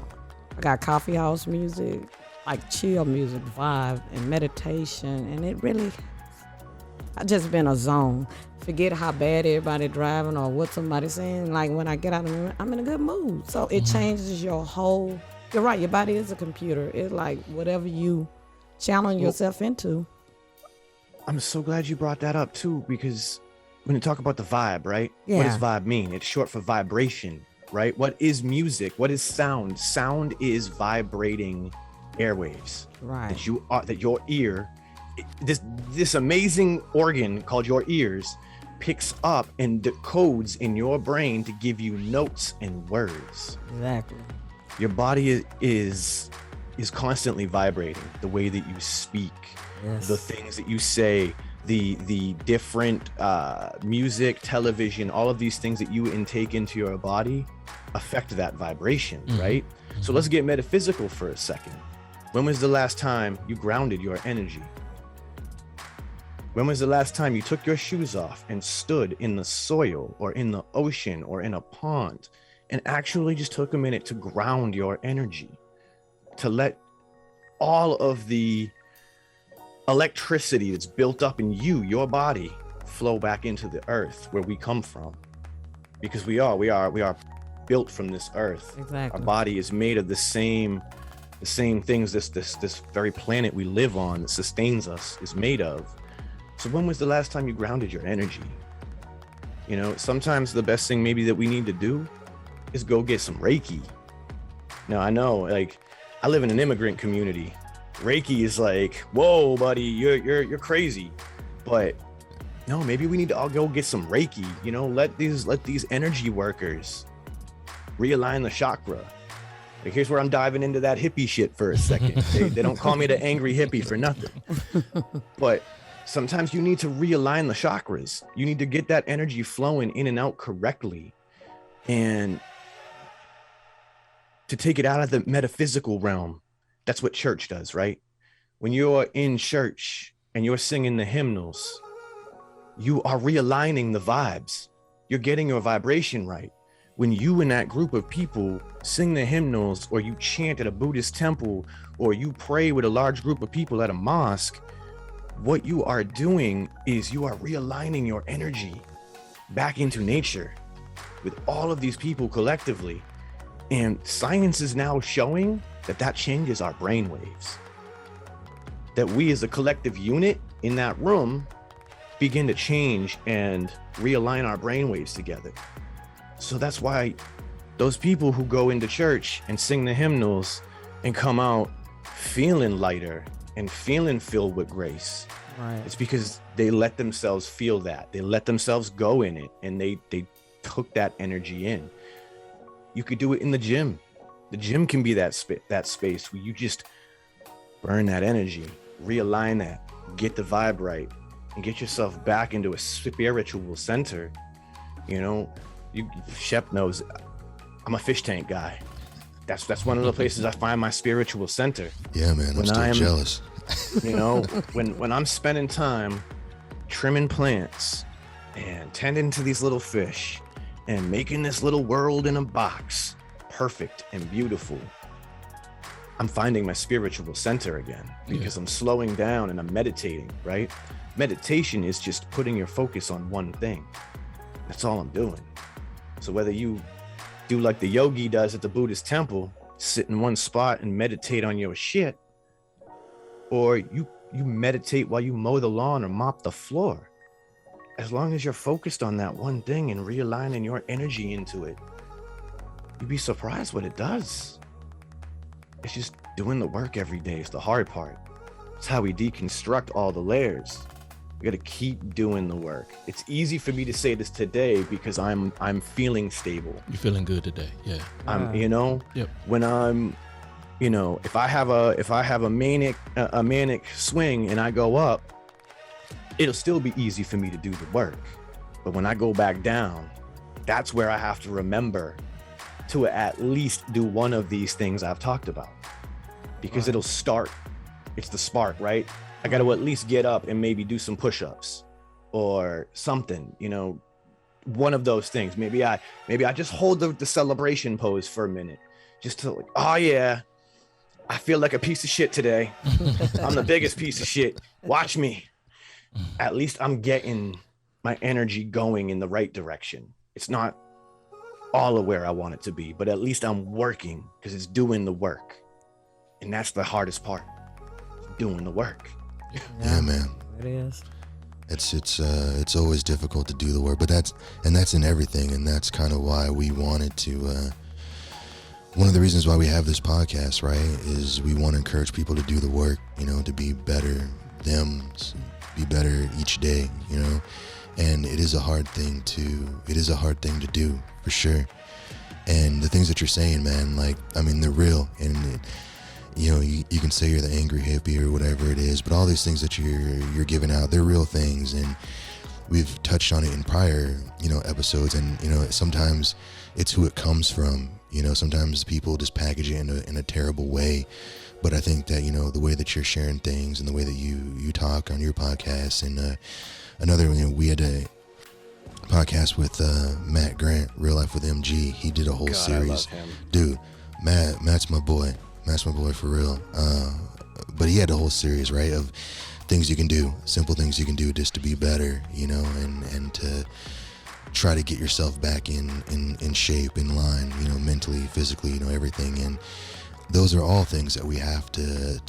I got coffee house music, like chill music, vibe, and meditation, and it really, I just been a zone. Forget how bad everybody driving or what somebody's saying. Like when I get out, I'm in a good mood. So it changes your whole. You're right. Your body is a computer. It's like whatever you challenge yourself into. I'm so glad you brought that up too, because when you talk about the vibe, right? Yeah. What does vibe mean? It's short for vibration, right? What is music? What is sound? Sound is vibrating airwaves. Right. That your ear, this amazing organ called your ears, picks up and decodes in your brain to give you notes and words. Exactly. Your body is constantly vibrating. The way that you speak, Yes. the things that you say, the different music, television, all of these things that you intake into your body affect that vibration, right? So let's get metaphysical for a second. When was the last time you grounded your energy? When was the last time you took your shoes off and stood in the soil or in the ocean or in a pond and actually just took a minute to ground your energy, to let all of the electricity that's built up in you, your body, flow back into the earth where we come from? Because we are built from this earth. Exactly. Our body is made of the same things this very planet we live on that sustains us is made of. So when was the last time you grounded your energy? You know, sometimes the best thing maybe that we need to do is go get some Reiki. Now, I know, like, I live in an immigrant community. Reiki is like, whoa, buddy, you're crazy. But no, maybe we need to all go get some Reiki. You know, let these energy workers realign the chakra. Like, here's where I'm diving into that hippie shit for a second. They don't call me the angry hippie for nothing. But sometimes you need to realign the chakras. You need to get that energy flowing in and out correctly. And to take it out of the metaphysical realm, that's what church does, right? When you're in church and you're singing the hymnals, you are realigning the vibes. You're getting your vibration right. When you and that group of people sing the hymnals, or you chant at a Buddhist temple, or you pray with a large group of people at a mosque, what you are doing is you are realigning your energy back into nature with all of these people collectively. And science is now showing that changes our brainwaves. That we as a collective unit in that room begin to change and realign our brainwaves together. So that's why those people who go into church and sing the hymnals and come out feeling lighter and feeling filled with grace, Right. it's because they let themselves feel that. They let themselves go in it, and they took that energy in. You could do it in the gym. The gym can be that space where you just burn that energy, realign that, get the vibe right, and get yourself back into a spiritual center. You know, Shep knows I'm a fish tank guy. That's one of the places I find my spiritual center. Yeah, man, I'm When still I'm- jealous. You know, when I'm spending time trimming plants and tending to these little fish and making this little world in a box perfect and beautiful, I'm finding my spiritual center again, because I'm slowing down and I'm meditating, right? Meditation is just putting your focus on one thing. That's all I'm doing. So whether you do like the yogi does at the Buddhist temple, sit in one spot and meditate on your shit, or you meditate while you mow the lawn or mop the floor, as long as you're focused on that one thing and realigning your energy into it, you'd be surprised what it does. It's just doing the work every day is the hard part. It's how we deconstruct all the layers. We got to keep doing the work. It's easy for me to say this today because I'm feeling stable. You're feeling good today. Yeah. I'm, Yep. when I'm, if I have a manic swing and I go up, it'll still be easy for me to do the work. But when I go back down, that's where I have to remember to at least do one of these things I've talked about, because it'll start. It's the spark, right? I got to at least get up and maybe do some push-ups or something, one of those things. Maybe I just hold the celebration pose for a minute, just to like, oh yeah, I feel like a piece of shit today. I'm the biggest piece of shit. Watch me. At least I'm getting my energy going in the right direction. It's not all of where I want it to be, but at least I'm working because it's doing the work. And that's the hardest part, doing the work. Yeah, man. It is. It's always difficult to do the work, but that's in everything, and that's kind of why we wanted to. One of the reasons why we have this podcast, right, is we want to encourage people to do the work, to be better be better each day, and it is a hard thing to do, for sure. And the things that you're saying, man, they're real, and you can say you're the angry hippie or whatever it is, but all these things that you're giving out, they're real things, and we've touched on it in prior episodes. And sometimes it's who it comes from. Sometimes people just package it in a terrible way, but I think that the way that you're sharing things and the way that you talk on your podcast, and another, we had a podcast with Matt Grant, Real Life with MG. He did a whole series. I love him. Dude, Matt's my boy. That's my boy for real. But he had a whole series, right, of things you can do, simple things you can do just to be better, and to try to get yourself back in shape, in line, mentally, physically, everything. And those are all things that we have to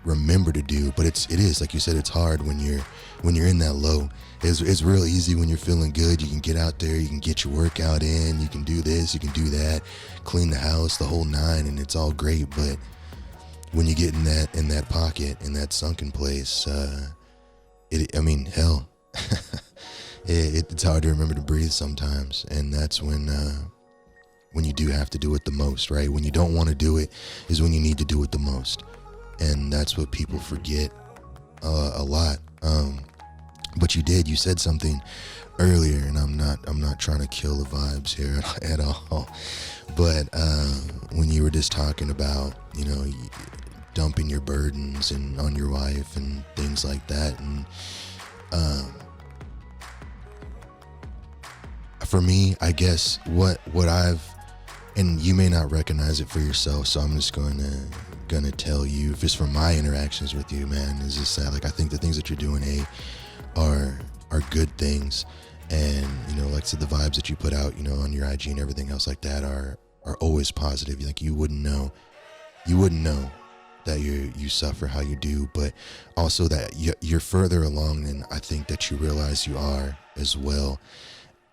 remember to do. But it is like you said, it's hard when you're in that low. It's real easy when you're feeling good. You can get out there, you can get your workout in, you can do this, you can do that, clean the house, the whole nine, and it's all great. But when you get in that pocket, in that sunken place, hell, it's hard to remember to breathe sometimes. And that's when you do have to do it the most, right? When you don't want to do it is when you need to do it the most. And that's what people forget a lot. But you said something earlier, and I'm not trying to kill the vibes here at all. But when you were just talking about, dumping your burdens and on your wife and things like that, and for me, I guess what I've, and you may not recognize it for yourself, so I'm just gonna tell you, just from my interactions with you, man, is just that, I think the things that you're doing, are good things. And like I said, the vibes that you put out on your IG and everything else like that are always positive. You wouldn't know that you suffer how you do, but also that you're further along than I think that you realize you are as well.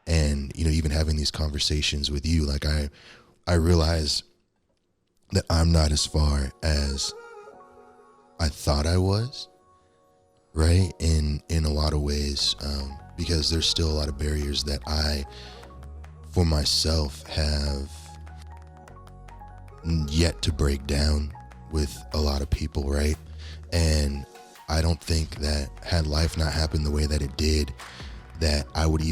And even having these conversations with you, I realize that I'm not as far as I thought I was, right? In a lot of ways, because there's still a lot of barriers that I, for myself, have yet to break down with a lot of people, right? And I don't think that had life not happened the way that it did, that I would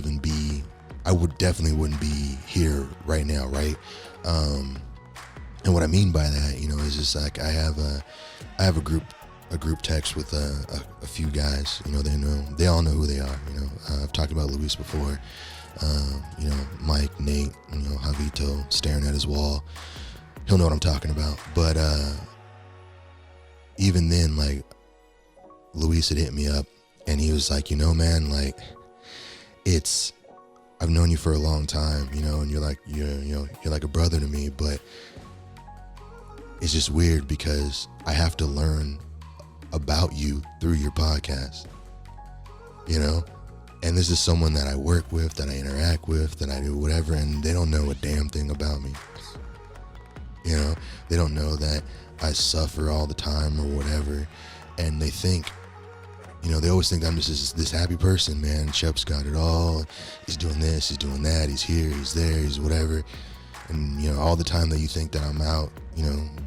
definitely wouldn't be here right now, right? And what I mean by that, is just I have a group text with a few guys. They all know who they are. I've talked about Luis before. Mike, Nate, Javito staring at his wall. He'll know what I'm talking about. But even then, like, Luis had hit me up and he was like, man, like, I've known you for a long time, and you're like a brother to me, but it's just weird because I have to learn about you through your podcast, and this is someone that I work with, that I interact with, that I do whatever, and they don't know a damn thing about me. They don't know that I suffer all the time or whatever, and they think, they always think I'm just this happy person, man. Shep's got it all. He's doing this, he's doing that, he's here, he's there, he's whatever. And, all the time that you think that I'm out,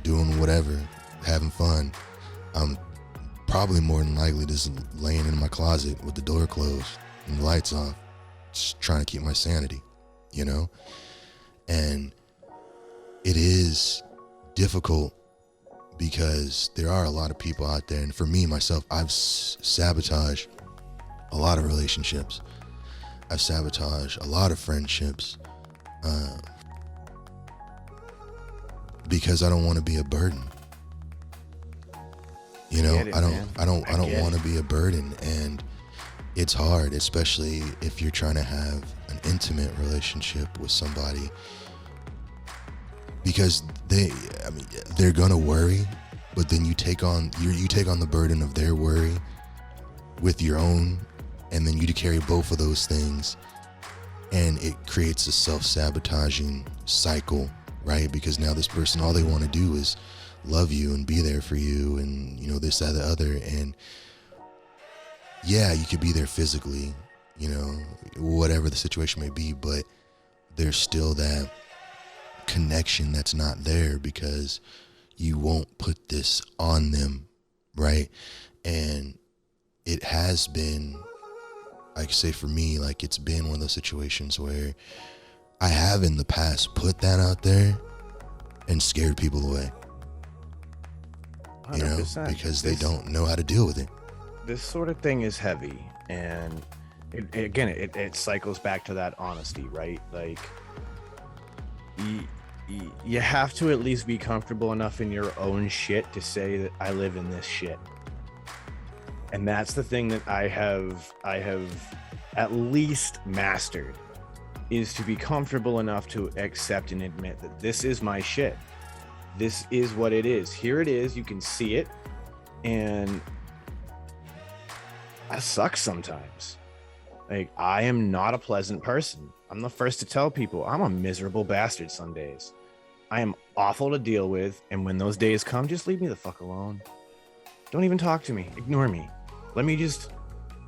doing whatever, having fun, I'm probably more than likely just laying in my closet with the door closed and the lights off, just trying to keep my sanity, And it is difficult because there are a lot of people out there, and for me, myself, I've sabotaged a lot of relationships. I've sabotaged a lot of friendships because I don't want to be a burden. I don't want to be a burden, and it's hard, especially if you're trying to have an intimate relationship with somebody, because they're gonna worry, but then you take on the burden of their worry with your own, and then you carry both of those things, and it creates a self-sabotaging cycle, right? Because now this person, all they want to do is love you and be there for you, and this, that, the other, and yeah, you could be there physically, whatever the situation may be, but there's still that connection that's not there because you won't put this on them, right? And it has been, I could say for me, like, it's been one of those situations where I have in the past put that out there and scared people away, 100%. Because they don't know how to deal with it. This sort of thing is heavy, and it cycles back to that honesty, right? Like, you have to at least be comfortable enough in your own shit to say that I live in this shit. And that's the thing that I have at least mastered, is to be comfortable enough to accept and admit that this is my shit. This is what it is. Here it is. You can see it. And that sucks sometimes. Like, I am not a pleasant person. I'm the first to tell people I'm a miserable bastard some days. I am awful to deal with. And when those days come, just leave me the fuck alone. Don't even talk to me. Ignore me. Let me just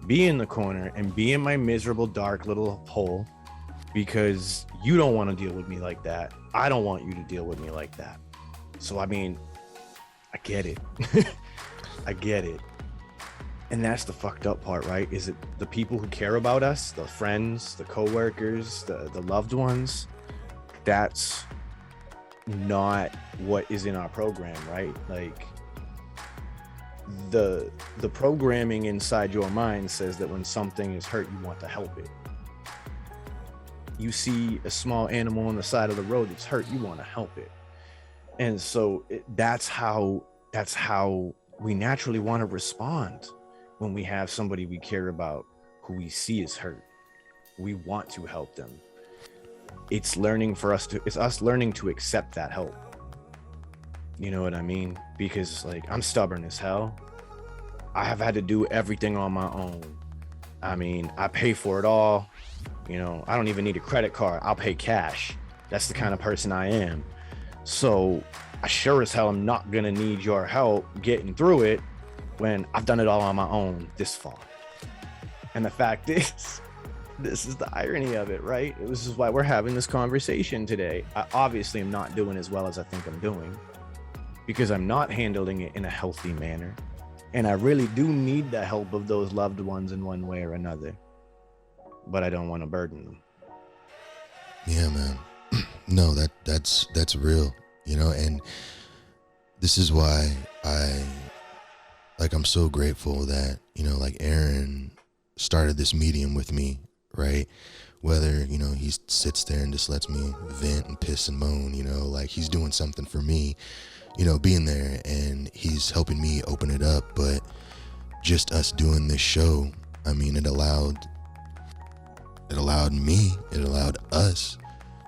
be in the corner and be in my miserable, dark little hole, because you don't want to deal with me like that. I don't want you to deal with me like that. So, I mean, I get it. I get it. And that's the fucked up part, right? Is it the people who care about us, the friends, the coworkers, the loved ones? That's not what is in our program, right? Like, the programming inside your mind says that when something is hurt, you want to help it. You see a small animal on the side of the road that's hurt, you want to help it. And so that's how we naturally want to respond when we have somebody we care about who we see is hurt. We want to help them. It's us learning to accept that help. You know what I mean? Because, like, I'm stubborn as hell. I have had to do everything on my own. I mean, I pay for it all. I don't even need a credit card. I'll pay cash. That's the kind of person I am. So I sure as hell am not gonna need your help getting through it when I've done it all on my own this far. And the fact is, this is the irony of it, right? This is why we're having this conversation today. I obviously am not doing as well as I think I'm doing, because I'm not handling it in a healthy manner. And I really do need the help of those loved ones in one way or another. But I don't want to burden them. Yeah, man. No, that's real, and this is why I'm so grateful that, like, Aaron started this medium with me, right? whether, you know, he sits there and just lets me vent and piss and moan, you know, like he's doing something for me, you know, being there, and he's helping me open it up. But just us doing this show, I mean, it allowed us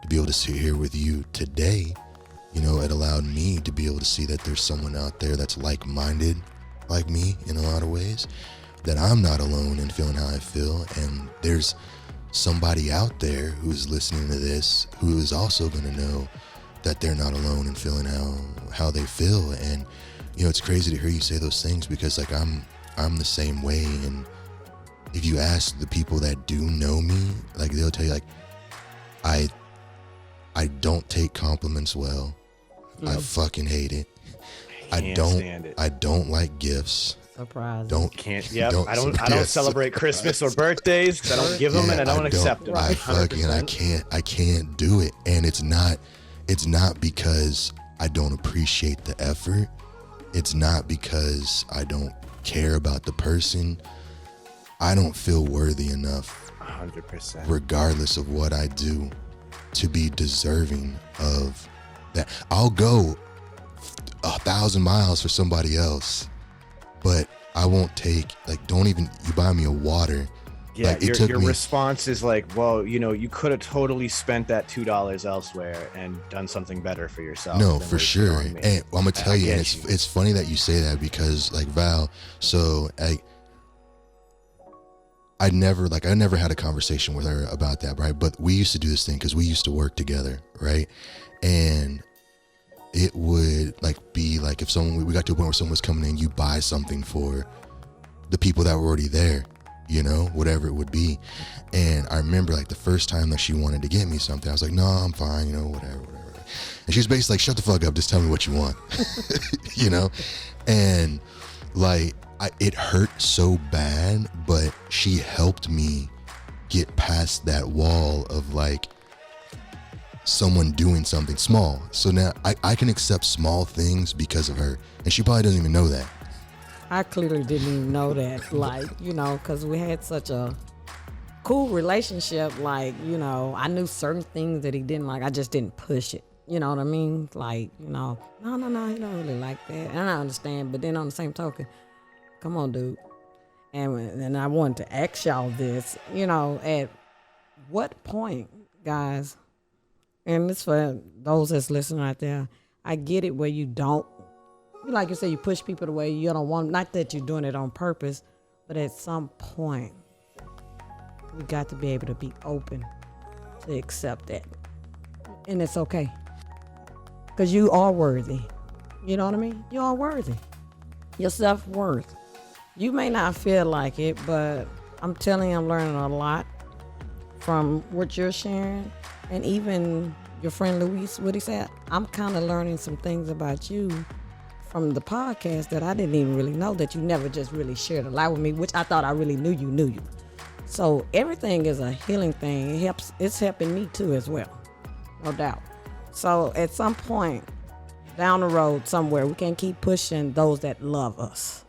to be able to sit here with you today. You know, it allowed me to be able to see that there's someone out there that's like-minded like me in a lot of ways, that I'm not alone in feeling how I feel, and there's somebody out there who's listening to this who is also going to know that they're not alone in feeling how they feel. And, you know, it's crazy to hear you say those things, because like I'm the same way. And if you ask the people that do know me, like they'll tell you, like, I don't take compliments well. I fucking hate it. I don't like gifts. Surprise. Can't. Yep. I don't celebrate Christmas or birthdays because I don't give them and I don't accept them. I can't do it. And it's not because I don't appreciate the effort. It's not because I don't care about the person. I don't feel worthy enough, 100%, regardless of what I do, to be deserving of that. I'll go 1,000 miles for somebody else, but I won't take, like, don't even, you buy me a water. Yeah, like, your response is like, well, you know, you could have totally spent that $2 elsewhere and done something better for yourself. No, for sure. And I'm gonna tell you, and it's funny that you say that, because like Val, so I never had a conversation with her about that, right? But we used to do this thing because we used to work together, right? And it would like be like if we got to a point where someone was coming in, you buy something for the people that were already there, you know, whatever it would be. And I remember like the first time that she wanted to get me something, I was like, no, I'm fine, you know, whatever. And she was basically like, shut the fuck up, just tell me what you want, you know? And like, it hurt so bad, but she helped me get past that wall of like someone doing something small. So now I can accept small things because of her, and she probably doesn't even know that. I clearly didn't even know that, like, you know, because we had such a cool relationship. Like, you know, I knew certain things that he didn't like. I just didn't push it. You know what I mean? Like, you know, no, he don't really like that. And I understand, but then on the same token, come on, dude. And I wanted to ask y'all this, you know, at what point, guys, and it's for those that's listening out there, I get it where you don't, like you say, you push people away, you don't want, not that you're doing it on purpose, but at some point, we got to be able to be open to accept that. And it's okay. Because you are worthy. You know what I mean? You are worthy. Your self-worth. You may not feel like it, but I'm telling you, I'm learning a lot from what you're sharing. And even your friend Luis, what he said, I'm kind of learning some things about you from the podcast that I didn't even really know, that you never just really shared a lot with me, which I thought I really knew you. So everything is a healing thing. It's helping me too as well, no doubt. So at some point down the road somewhere, we can keep pushing those that love us,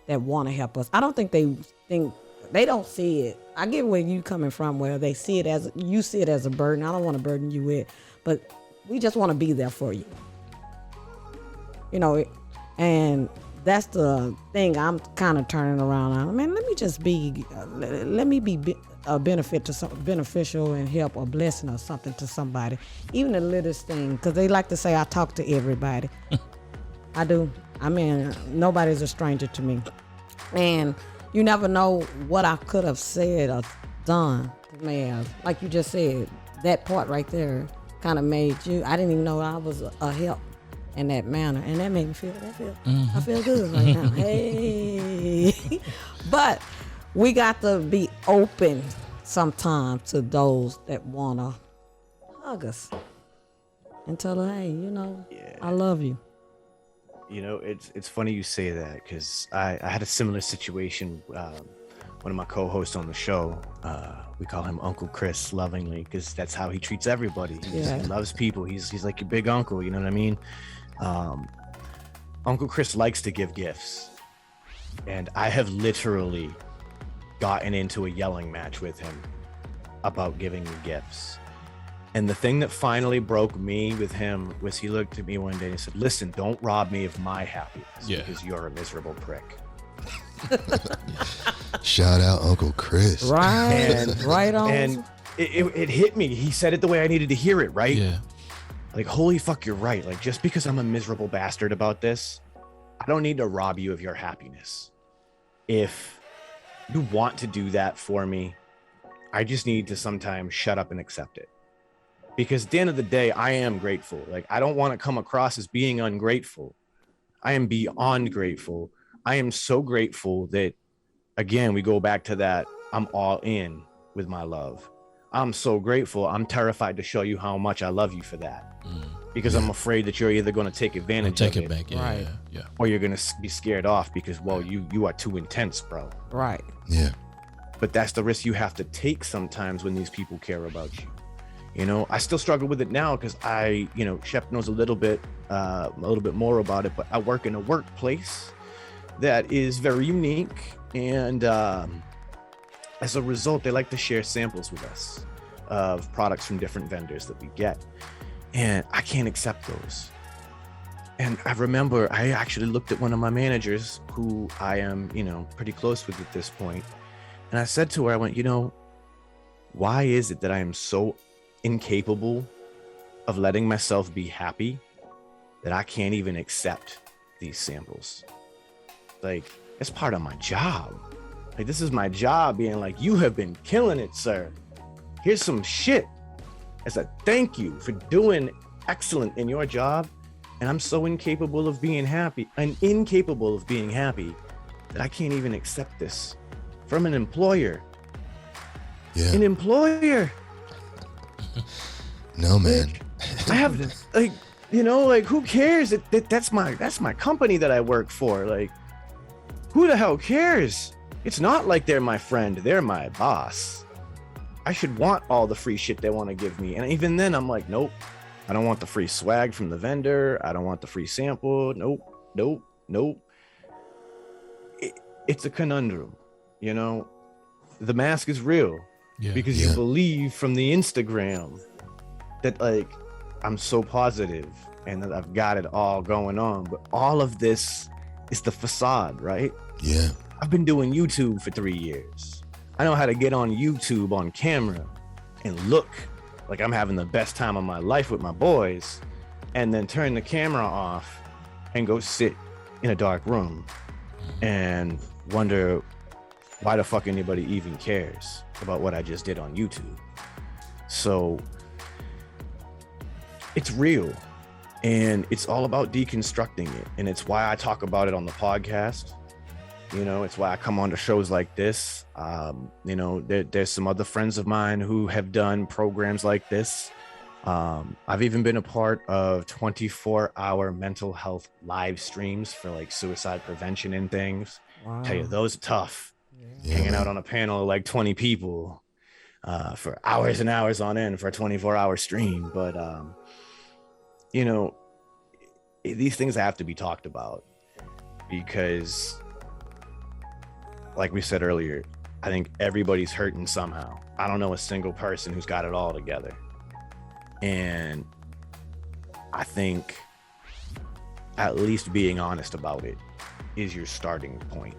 that want to help us. I don't think they don't see it. I get where you coming from, where they see it as, you see it as a burden. I don't want to burden you with, but we just want to be there for you. You know, and that's the thing I'm kind of turning around on. I mean, let me be a beneficial and help or blessing or something to somebody, even the littlest thing, because they like to say I talk to everybody. I do. I mean, nobody's a stranger to me, and you never know what I could have said or done. Man, like you just said, that part right there kind of made you. I didn't even know I was a help in that manner, and that made me feel. I feel good right now. Hey, but we got to be open sometimes to those that wanna hug us and tell her, hey, you know, I love you. You know, it's funny you say that, because I had a similar situation. One of my co-hosts on the show, we call him Uncle Chris lovingly, because that's how he treats everybody. He loves people. He's like your big uncle, you know what I mean? Uncle Chris likes to give gifts, and I have literally gotten into a yelling match with him about giving me gifts. And the thing that finally broke me with him was he looked at me one day and said, listen, don't rob me of my happiness because you're a miserable prick. Shout out Uncle Chris. Right. Right on. And it hit me. He said it the way I needed to hear it, right? Yeah. Like, holy fuck, you're right. Like, just because I'm a miserable bastard about this, I don't need to rob you of your happiness. If you want to do that for me, I just need to sometimes shut up and accept it. Because at the end of the day, I am grateful. Like, I don't want to come across as being ungrateful. I am beyond grateful. I am so grateful that, again, we go back to that. I'm all in with my love. I'm so grateful. I'm terrified to show you how much I love you for that. Because I'm afraid that you're either going to take advantage of it, back. Yeah, Right. yeah. or you're going to be scared off because, well, you are too intense, bro. Right. Yeah. But that's the risk you have to take sometimes when these people care about you. You know, I still struggle with it now because Shep knows a little bit more about it, but I work in a workplace that is very unique. And as a result, they like to share samples with us of products from different vendors that we get. And I can't accept those. And I remember I actually looked at one of my managers who I am, pretty close with at this point. And I said to her, I went, why is it that I am so incapable of letting myself be happy that I can't even accept these samples? Like, it's part of my job. Like, this is my job being like, you have been killing it, sir. Here's some shit as a thank you for doing excellent in your job. And I'm so incapable of being happy that I can't even accept this from an employer. Yeah. An employer. No, man. I have who cares? That's my company that I work for. Like, who the hell cares? It's not like they're my friend. They're my boss. I should want all the free shit they want to give me. And even then I'm like, nope. I don't want the free swag from the vendor. I don't want the free sample. Nope. It's a conundrum. The mask is real. Yeah. Because you believe from the Instagram that, like, I'm so positive and that I've got it all going on. But all of this is the facade, right? Yeah. I've been doing YouTube for 3 years. I know how to get on YouTube on camera and look like I'm having the best time of my life with my boys, and then turn the camera off and go sit in a dark room and wonder why the fuck anybody even cares about what I just did on YouTube. So it's real, and it's all about deconstructing it. And it's why I talk about it on the podcast. It's why I come on to shows like this. There's some other friends of mine who have done programs like this. I've even been a part of 24-hour mental health live streams for, like, suicide prevention and things. Wow. Tell you, those are tough. Yeah, Hanging man. out on a panel of like 20 people for hours and hours on end for a 24-hour stream. But these things have to be talked about, because, like we said earlier, I think everybody's hurting somehow. I don't know a single person who's got it all together. And I think at least being honest about it is your starting point.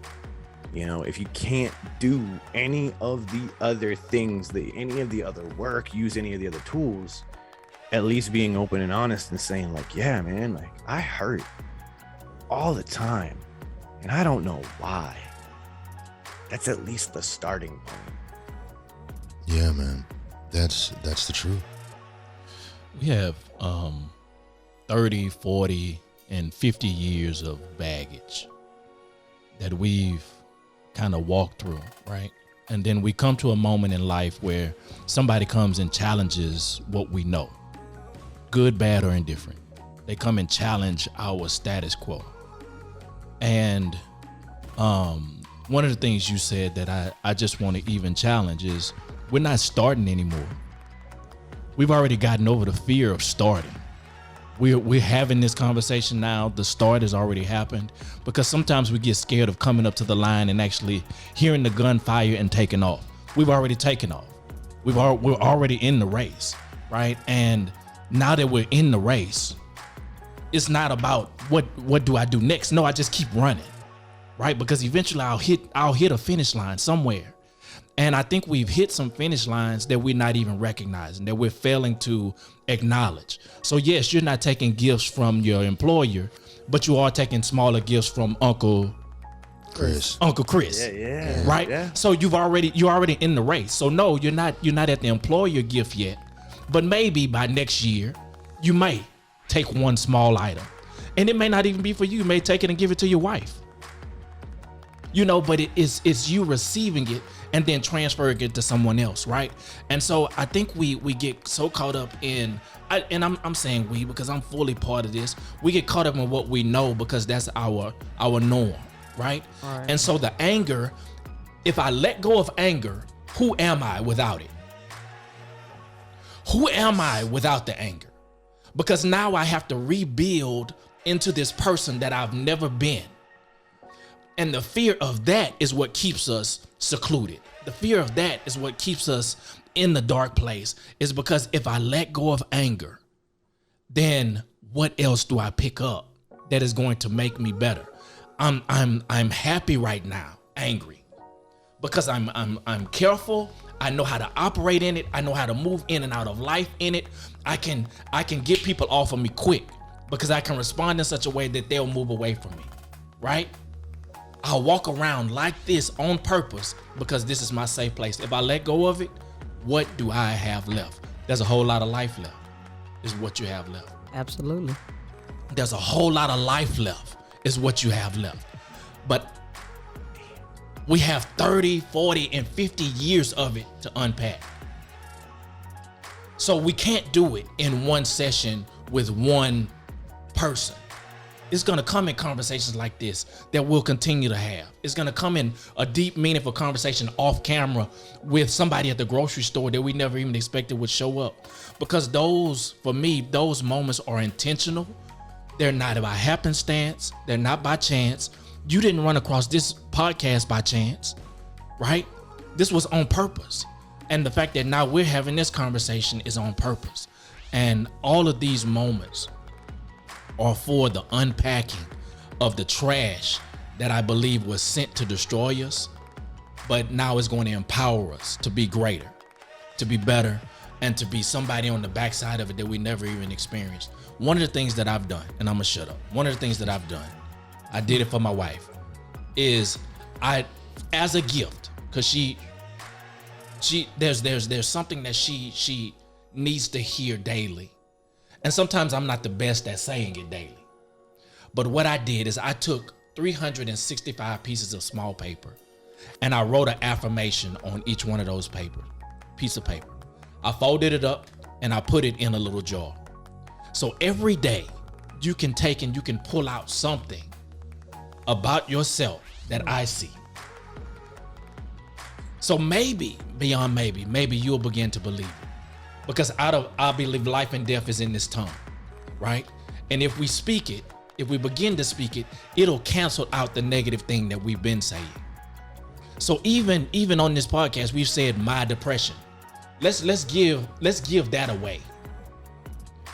If you can't do any of the other things, any of the other work, use any of the other tools, at least being open and honest and saying, like, yeah, man, like, I hurt all the time and I don't know why. That's at least the starting point. Yeah, man. That's the truth. We have 30, 40, and 50 years of baggage that we've kind of walked through, right? And then we come to a moment in life where somebody comes and challenges what we know, good, bad, or indifferent. They come and challenge our status quo. And one of the things you said that I just want to even challenge is we're not starting anymore. We've already gotten over the fear of starting. We're having this conversation now. The start has already happened, because sometimes we get scared of coming up to the line and actually hearing the gunfire and taking off. We've already taken off. We're already in the race, right? And now that we're in the race, it's not about what do I do next. No, I just keep running, right? Because eventually I'll hit a finish line somewhere. And I think we've hit some finish lines that we're not even recognizing, that we're failing to acknowledge. So yes, you're not taking gifts from your employer, but you are taking smaller gifts from Uncle Chris. Yeah. Right? Yeah. So you're already in the race. So no, you're not at the employer gift yet. But maybe by next year, you may take one small item. And it may not even be for you. You may take it and give it to your wife. But it's you receiving it and then transferring it to someone else, right? And so I think we get so caught up in, I'm saying we because I'm fully part of this. We get caught up in what we know because that's our norm, right? And so the anger, if I let go of anger, who am I without it? Who am I without the anger? Because now I have to rebuild into this person that I've never been. And the fear of that is what keeps us secluded. The fear of that is what keeps us in the dark place, is because if I let go of anger, then what else do I pick up that is going to make me better? I'm happy right now, angry, because I'm careful. I know how to operate in it. I know how to move in and out of life in it. I can get people off of me quick because I can respond in such a way that they'll move away from me, right? I'll walk around like this on purpose because this is my safe place. If I let go of it, what do I have left? There's a whole lot of life left, is what you have left. Absolutely. There's a whole lot of life left, is what you have left. But we have 30, 40, and 50 years of it to unpack. So we can't do it in one session with one person. It's gonna come in conversations like this that we'll continue to have. It's gonna come in a deep, meaningful conversation off camera with somebody at the grocery store that we never even expected would show up. Because for me, those moments are intentional. They're not by happenstance. They're not by chance. You didn't run across this podcast by chance, right? This was on purpose. And the fact that now we're having this conversation is on purpose. And all of these moments are for the unpacking of the trash that I believe was sent to destroy us, but now it's going to empower us to be greater, to be better, and to be somebody on the backside of it that we never even experienced. One of the things that I've done, and I'm gonna shut up. One of the things that I've done, I did it for my wife, is as a gift, because there's something that she needs to hear daily. And sometimes I'm not the best at saying it daily. But what I did is I took 365 pieces of small paper and I wrote an affirmation on each one of those piece of paper. I folded it up and I put it in a little jar. So every day you can take and you can pull out something about yourself that I see. So maybe, beyond maybe you'll begin to believe it. Because I believe life and death is in this tongue, right? And if we speak it, if we begin to speak it, it'll cancel out the negative thing that we've been saying. So even on this podcast, we've said my depression. Let's give that away.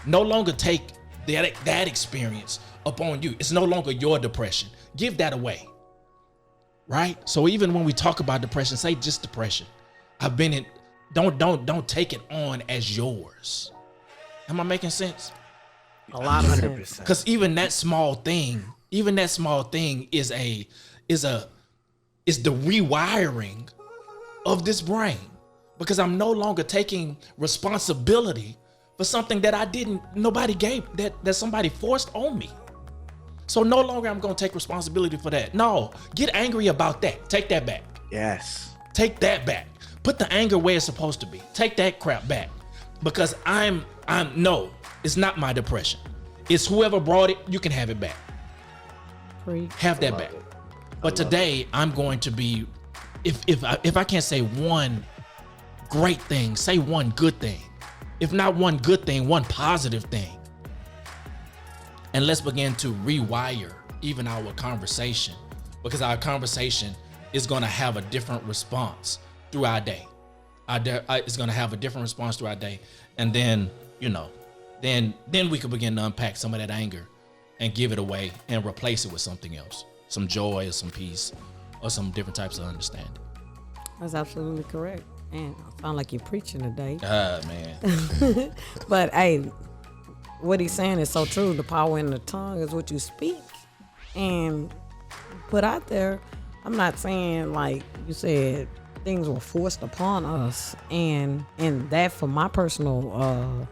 No longer take that experience upon you. It's no longer your depression. Give that away, right? So even when we talk about depression, say just depression. I've been in. Don't take it on as yours. Am I making sense? A lot of sense. Because even that small thing is the rewiring of this brain. Because I'm no longer taking responsibility for something that nobody gave, that somebody forced on me. So no longer I'm gonna take responsibility for that. No, get angry about that. Take that back. Yes. Take that back. Put the anger where it's supposed to be. Take that crap back. Because no, it's not my depression. It's whoever brought it, you can have it back. Preach. Have that back. But today I'm going to be, if I can't say one great thing, say one good thing. If not one good thing, one positive thing. And let's begin to rewire even our conversation, because our conversation is going to have a different response through our day. it's going to have a different response to our day. And then, then we can begin to unpack some of that anger and give it away and replace it with something else, some joy or some peace or some different types of understanding. That's absolutely correct. Man, I sound like you're preaching today. Man. But hey, what he's saying is so true. The power in the tongue is what you speak and put out there. I'm not saying, like you said, things were forced upon us, and that, for my personal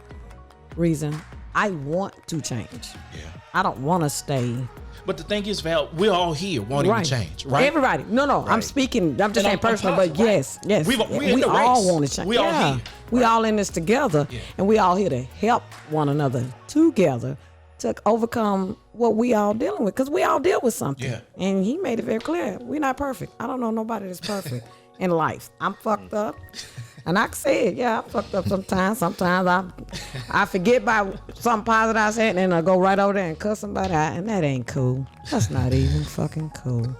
reason, I want to change. Yeah. I don't want to stay. But the thing is, Val, we're all here wanting to change, right? Everybody. No, right. I'm speaking. I'm just saying personal, but yes. We all want to change. We all here. We all in this together, and we all here to help one another together to overcome what we all dealing with, because we all deal with something. Yeah. And he made it very clear. We're not perfect. I don't know nobody that's perfect in life. I'm fucked up. And I said, yeah, I'm fucked up sometimes. Sometimes I forget about something positive I said, and then I go right over there and cuss somebody out, and that ain't cool. That's not even fucking cool.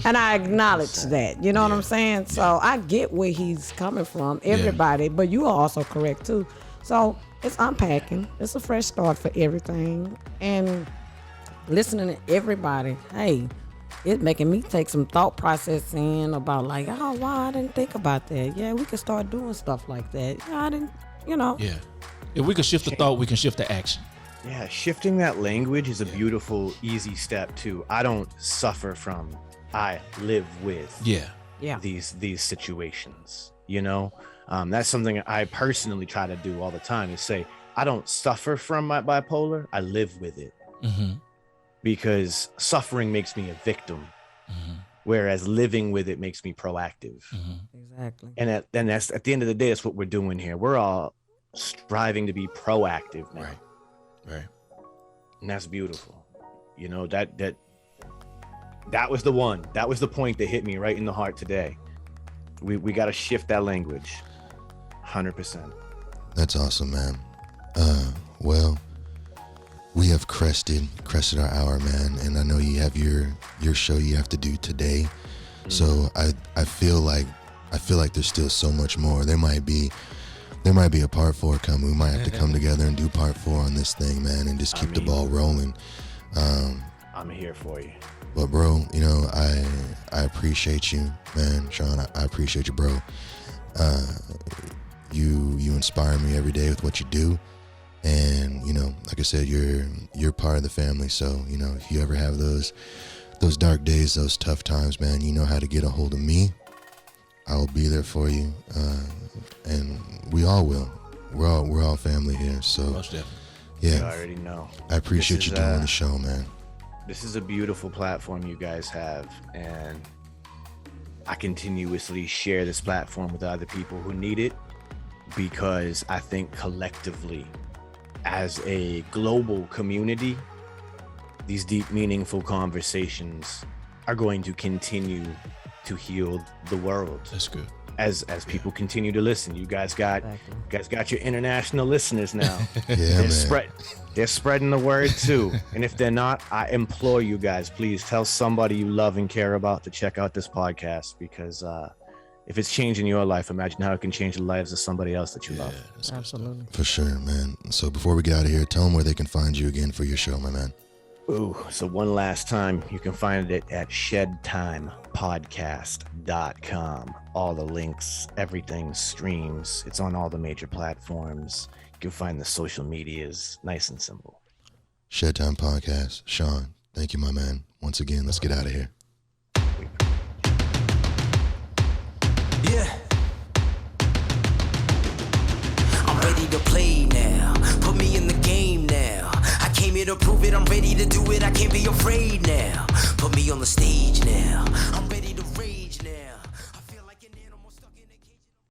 And I acknowledge that. You know what I'm saying? So I get where he's coming from, everybody, but you are also correct too. So it's unpacking. It's a fresh start for everything. And listening to everybody, hey, it's making me take some thought processing about, like, oh, wow, I didn't think about that. Yeah, we could start doing stuff like that. Yeah, I didn't, Yeah. If we can shift the thought, we can shift the action. Yeah, shifting that language is a beautiful, easy step too. I don't suffer from, I live with these situations, That's something I personally try to do all the time, is say, I don't suffer from my bipolar, I live with it. Mm-hmm. Because suffering makes me a victim, whereas living with it makes me proactive. Exactly. And that's at the end of the day, that's what we're doing here. We're all striving to be proactive now. Right. And that's beautiful. That was the one. That was the point that hit me right in the heart today. We got to shift that language. 100%. That's awesome, man. Well, we have crested our hour, man, and I know you have your show you have to do today. So I feel like there's still so much more. There might be a part 4 coming. We might have to come together and do part 4 on this thing, man, and just keep the ball rolling. I'm here for you. But bro, I appreciate you, man. Shawn, I appreciate you, bro. You inspire me every day with what you do. And, like I said, you're part of the family. So, if you ever have those dark days, those tough times, man, you know how to get a hold of me. I will be there for you. And we all will. We're all family here. So, most definitely. Yeah. I already know. I appreciate you doing the show, man. This is a beautiful platform you guys have. And I continuously share this platform with other people who need it, because I think collectively, as a global community, these deep, meaningful conversations are going to continue to heal the world. That's good. As people continue to listen, you guys got your international listeners now. They're spreading the word too. And if they're not, I implore you guys, please tell somebody you love and care about to check out this podcast, because if it's changing your life, imagine how it can change the lives of somebody else that you love. Absolutely. For sure, man. So before we get out of here, tell them where they can find you again for your show, my man. So one last time, you can find it at shedtimepodcast.com. All the links, everything streams. It's on all the major platforms. You can find the social medias, nice and simple. Shed Time Podcast. Shawn, thank you, my man. Once again, let's get out of here. Yeah. I'm ready to play now. Put me in the game now. I came here to prove it. I'm ready to do it. I can't be afraid now. Put me on the stage now. I'm ready.